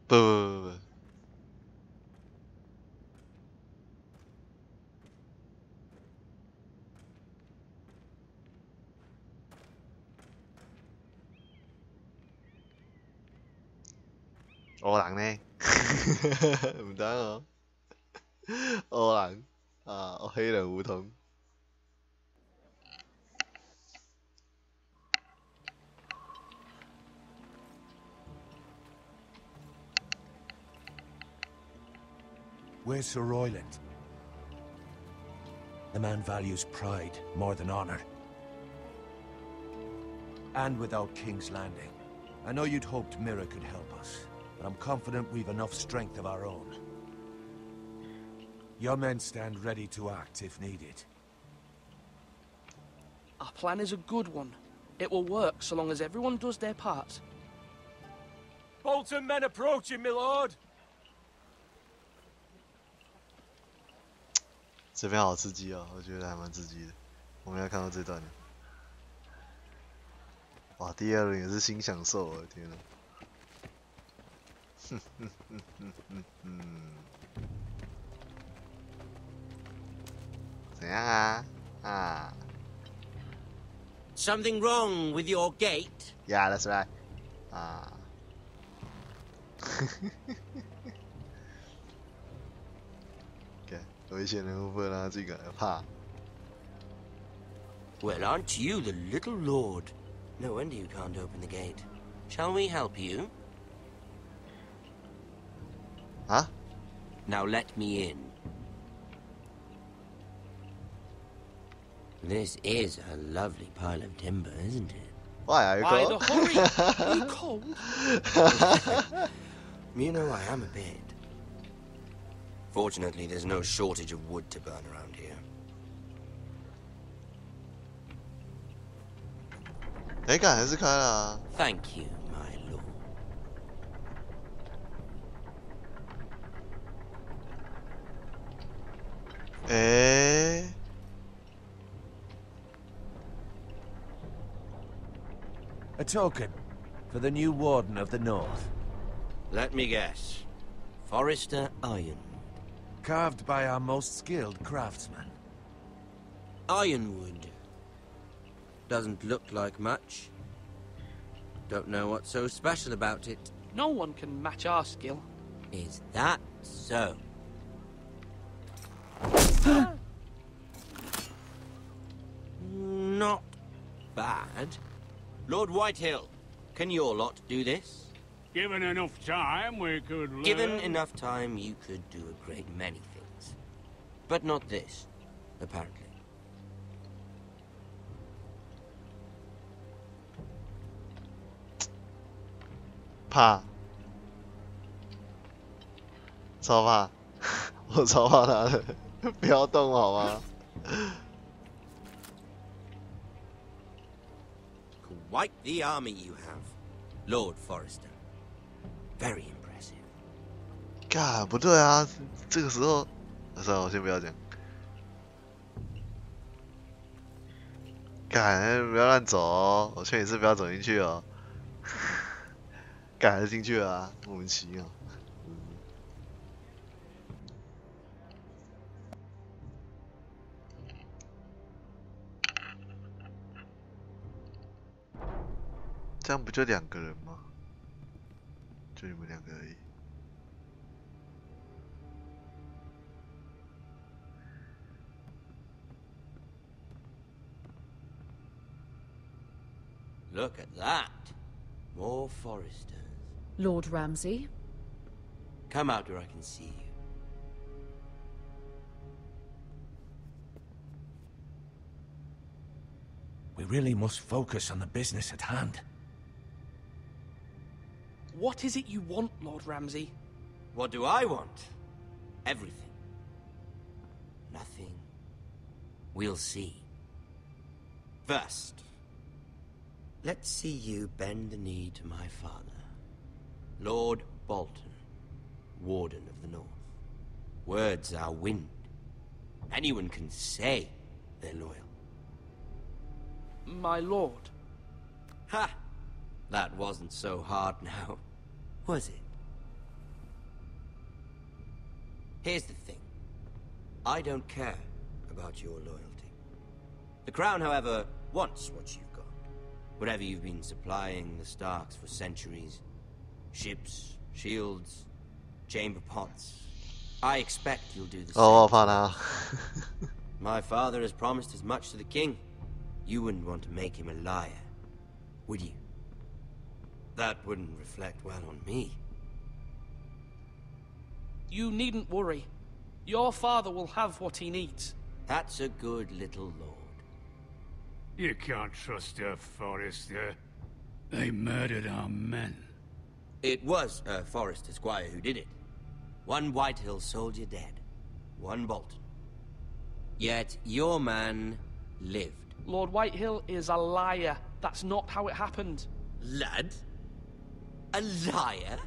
不，欧人呢？唔得哦，欧人啊，黑人无通。 Where's Sir Royland? The man values pride more than honor. And without King's Landing, I know you'd hoped Mira could help us, but I'm confident we've enough strength of our own. Your men stand ready to act if needed. Our plan is a good one. It will work so long as everyone does their part. Bolton men approaching, my lord! 这边好刺激哦，我觉得还蛮刺激的。我们要看到这段的，哇，第二轮也是新享受，我的天呐！怎样啊？啊 Something wrong with your gate? Yeah, that's right. 啊。危险的部分让他自己感到怕。 Well, aren't you the little lord? No wonder you can't open the gate. Shall we help you? Huh? Now let me in. This is a lovely pile of timber, isn't it? Why are you cold? Why the hurry? Are you cold? You know, I am a bit. Fortunately, there's no shortage of wood to burn around here. 哎，干还是开了啊。Thank you, my lord. A token for the new Warden of the North. Let me guess. Forrester Iron. Carved by our most skilled craftsman. Ironwood. Doesn't look like much. Don't know what's so special about it. No one can match our skill. Is that so? Not bad. Lord Whitehill, can your lot do this? Given enough time, we could learn. Given enough time, you could do a great many things. But not this, apparently. Pa. 超怕，我超怕他的，不要动好吗？ Quite the army you have, Lord Forrester. Very impressive. 干，不对啊，这个时候，算了，我先不要讲。干，不要乱走哦，我劝你是不要走进去哦。改还是进去了啊，莫名其妙。这样不就2个人吗？就你们2个而已。Look at that. More foresters. Lord Ramsay? Come out where I can see you. We really must focus on the business at hand. What is it you want, Lord Ramsay? What do I want? Everything. Nothing. We'll see. First, let's see you bend the knee to my father, Lord Bolton, Warden of the North. Words are wind. Anyone can say they're loyal. My lord. Ha! That wasn't so hard now, was it? Here's the thing. I don't care about your loyalty. The Crown, however, wants what you've got. Whatever you've been supplying the Starks for centuries. Ships, shields, chamber pots. I expect you'll do the same. Oh, My father has promised as much to the king. You wouldn't want to make him a liar, would you? That wouldn't reflect well on me. You needn't worry. Your father will have what he needs. That's a good little lord. You can't trust a Forrester. They murdered our men. It was a Forrester squire who did it. One Whitehill soldier dead. One Bolton. Yet your man lived. Lord Whitehill is a liar. That's not how it happened. Lad? A liar?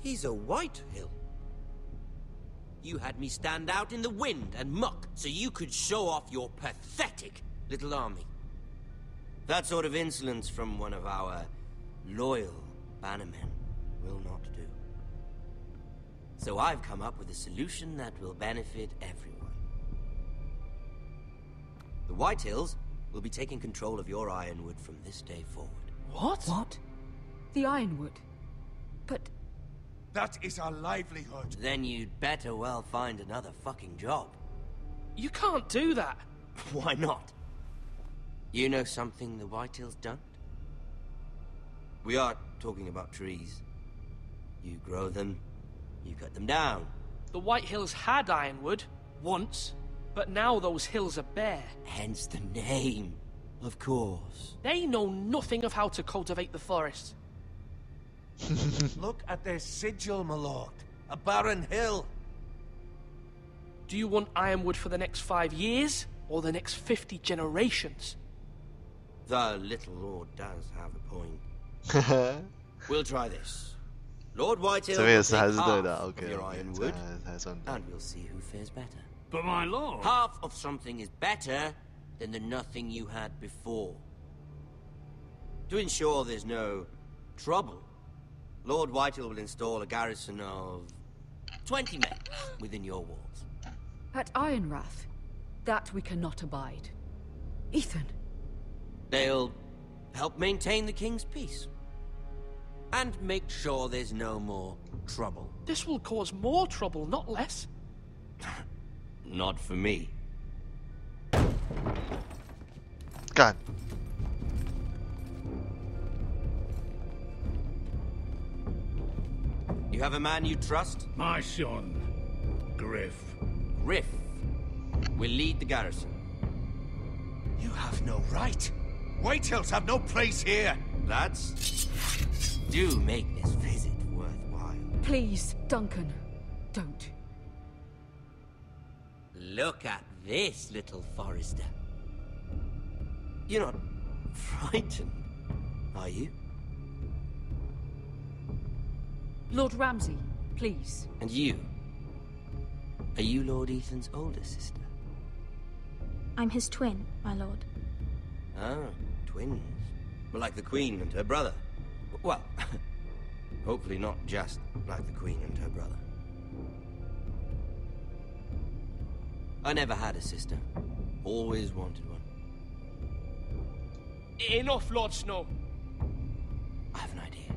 He's a Whitehill. You had me stand out in the wind and muck so you could show off your pathetic little army. That sort of insolence from one of our loyal bannermen will not do. So I've come up with a solution that will benefit everyone. The Whitehills will be taking control of your Ironwood from this day forward. What? What? The Ironwood? But... That is our livelihood. Then you'd better well find another fucking job. You can't do that. Why not? You know something the Whitehills don't? We are talking about trees. You grow them, you cut them down. The Whitehills had Ironwood, once, but now those hills are bare. Hence the name, of course. They know nothing of how to cultivate the forest. Look at their sigil, my lord. A barren hill. Do you want Ironwood for the next 5 years, or the next 50 generations? The little lord does have a point. We'll try this. Lord Whitehill will take half of your Ironwood, and we'll see who fares better. But my lord... Half of something is better than the nothing you had before. To ensure there's no trouble, Lord Whitehill will install a garrison of 20 men within your walls. At Ironrath? That we cannot abide. Ethan. They'll help maintain the king's peace. And make sure there's no more trouble. This will cause more trouble, not less. Not for me. God. You have a man you trust? My son, Griff. Griff will lead the garrison. You have no right. Whitehills have no place here. Lads, do make this visit worthwhile. Please, Duncan, don't. Look at this, little Forrester. You're not frightened, are you? Lord Ramsay, please. And you? Are you Lord Ethan's older sister? I'm his twin, my lord. Ah, twins. Well, like the Queen and her brother. Well, Hopefully not just like the Queen and her brother. I never had a sister. Always wanted one. Enough, Lord Snow. I have an idea.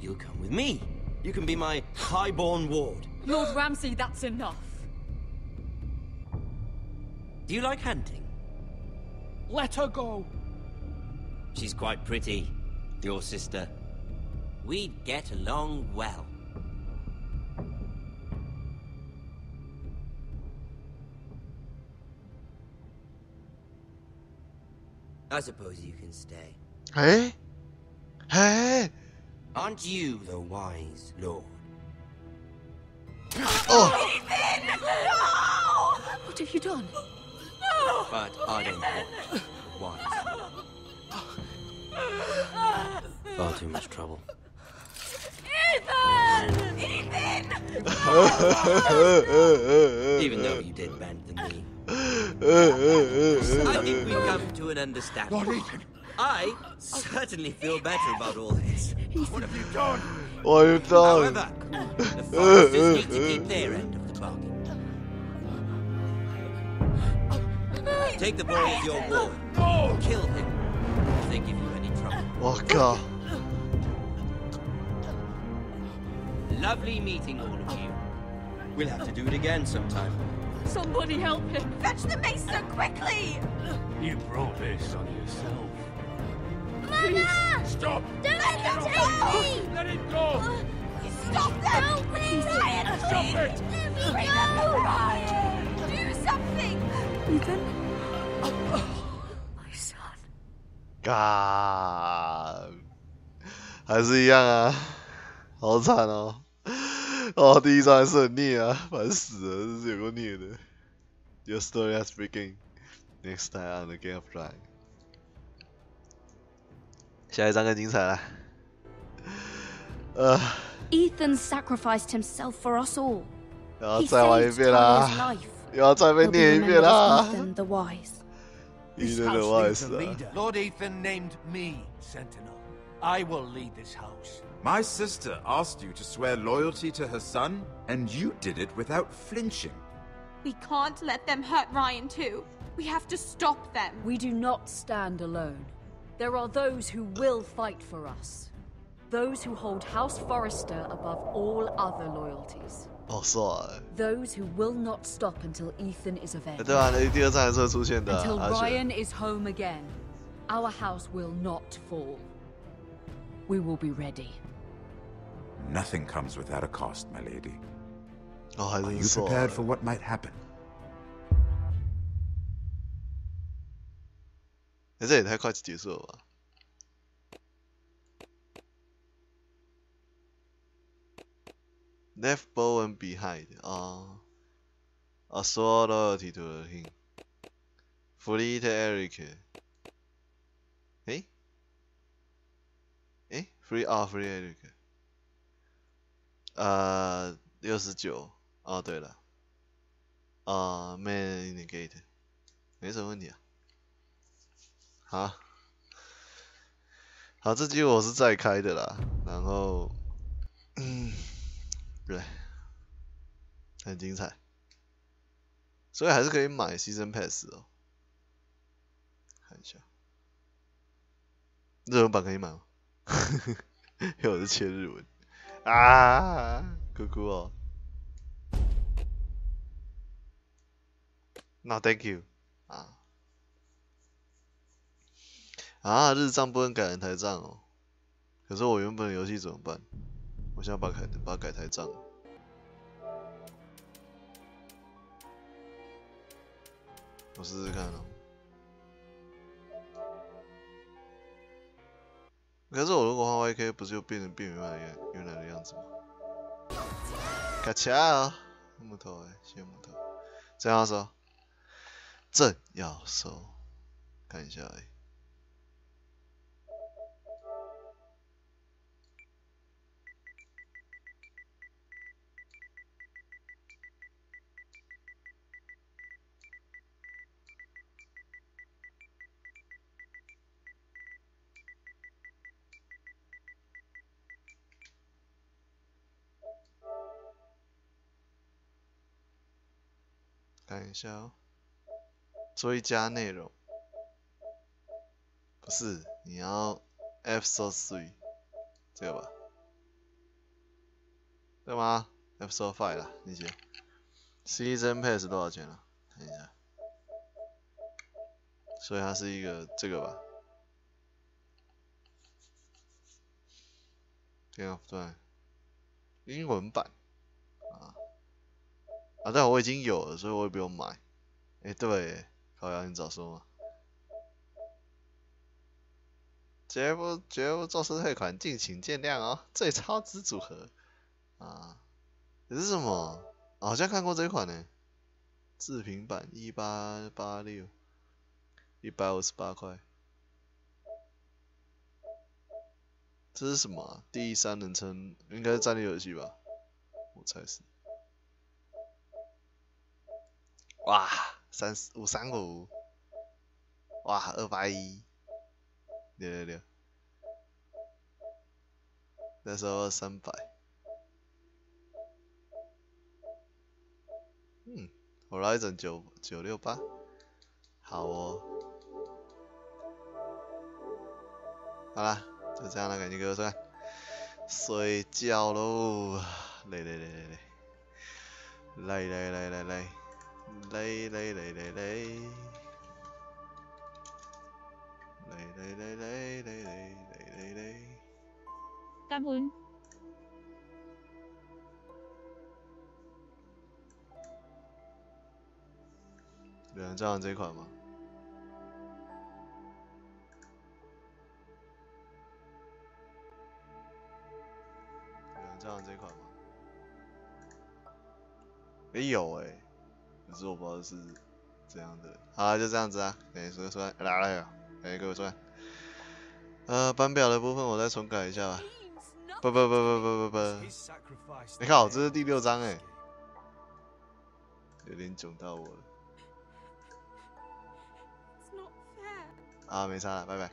You'll come with me. You can be my highborn ward. Lord Ramsay, that's enough. Do you like hunting? Let her go. She's quite pretty, your sister. We'd get along well. I suppose you can stay. Hey? Hey? Aren't you the wise lord? Oh! Ethan! No! What have you done? No! But I don't want wise. Far too much trouble. Ethan! Ethan! Even though you did bend the knee. I think we've come to an understanding. Lord Ethan! I certainly feel better about all this. What have you done? What have you done? However, the foresters need to keep their end of the bargain. Take the boy as your ward. No! Kill him if they give you any trouble. Oh god. Lovely meeting all of you. We'll have to do it again sometime. Somebody help him! Fetch the mace so quickly! You brought this on yourself. Mama! Stop! Don't let him take me! Let it go! Stop them! Help me! Ryan, Stop it! Let me go! Ryan! Do something! Ethan? My son. God. 还是一样啊，好惨哦。哦，第一章还是很虐啊，烦死了，真是有够虐的。Your story has begun. Next time on the Game of Life. 下一章更精彩了。Ethan sacrificed himself for us all. 然后再玩一遍啦，又要再被虐一遍啦。Ethan the Wise. Ethan the Wise 啊。Lord Ethan named me Sentinel. I will lead this house. My sister asked you to swear loyalty to her son, and you did it without flinching. We can't let them hurt Ryan too. We have to stop them. We do not stand alone. There are those who will fight for us. Those who hold House Forrester above all other loyalties. 好帅。Those who will not stop until Ethan is avenged. 对啊，第二站还是会出现的。 Until Ryan is home again, our house will not fall. We will be ready. Nothing comes without a cost, my lady. Are you prepared for what might happen? 这也太快就结束了吧？Left Bowen behind. Swore loyalty to him. Freed Eric. Free Eric. 69。哦，对了。Man in the gate. 没什么问题啊。好，这局我是再开的啦，然后，对，很精彩，所以还是可以买 Season Pass 哦。看一下，日文版可以买吗？因为我是切日文啊，酷酷哦。那 Thank you 日账不能改成台账哦。可是我原本的游戏怎么办？我现在把它改台账。我试试看哦。可是我如果换 YK， 不是就变成原来的样子吗？咔嚓哦，木头谢木头。正要收，正要收，看一下而已。看一下哦，追加内容，不是，你要 Episode 3这个吧？对吗 ？Episode 5啦，理解。Season Pass 多少钱啊？看一下。所以它是一个这个吧？对，英文版但我已经有了，所以我也不用买。对，靠腰，你早说嘛。绝不做出退款，敬请见谅哦。最超值组合这是什么？好像看过这一款呢。自评版1886，158块。这是什么第三人称，应该是战略游戏吧？我猜是。哇，535，哇，281，666，那时候300。Horizon 968，好哦。好啦，就这样了，感谢各位收看，睡觉喽，累。感恩。有人在玩这款吗？有人在玩这款吗？有可是我不知道是怎样的。好啦，就这样子啊，感谢各位收看，感谢各位收看。班表的部分我再重改一下吧。不，你看，这是第6章有点囧到我了。没差了，拜拜。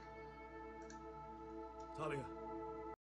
Talia.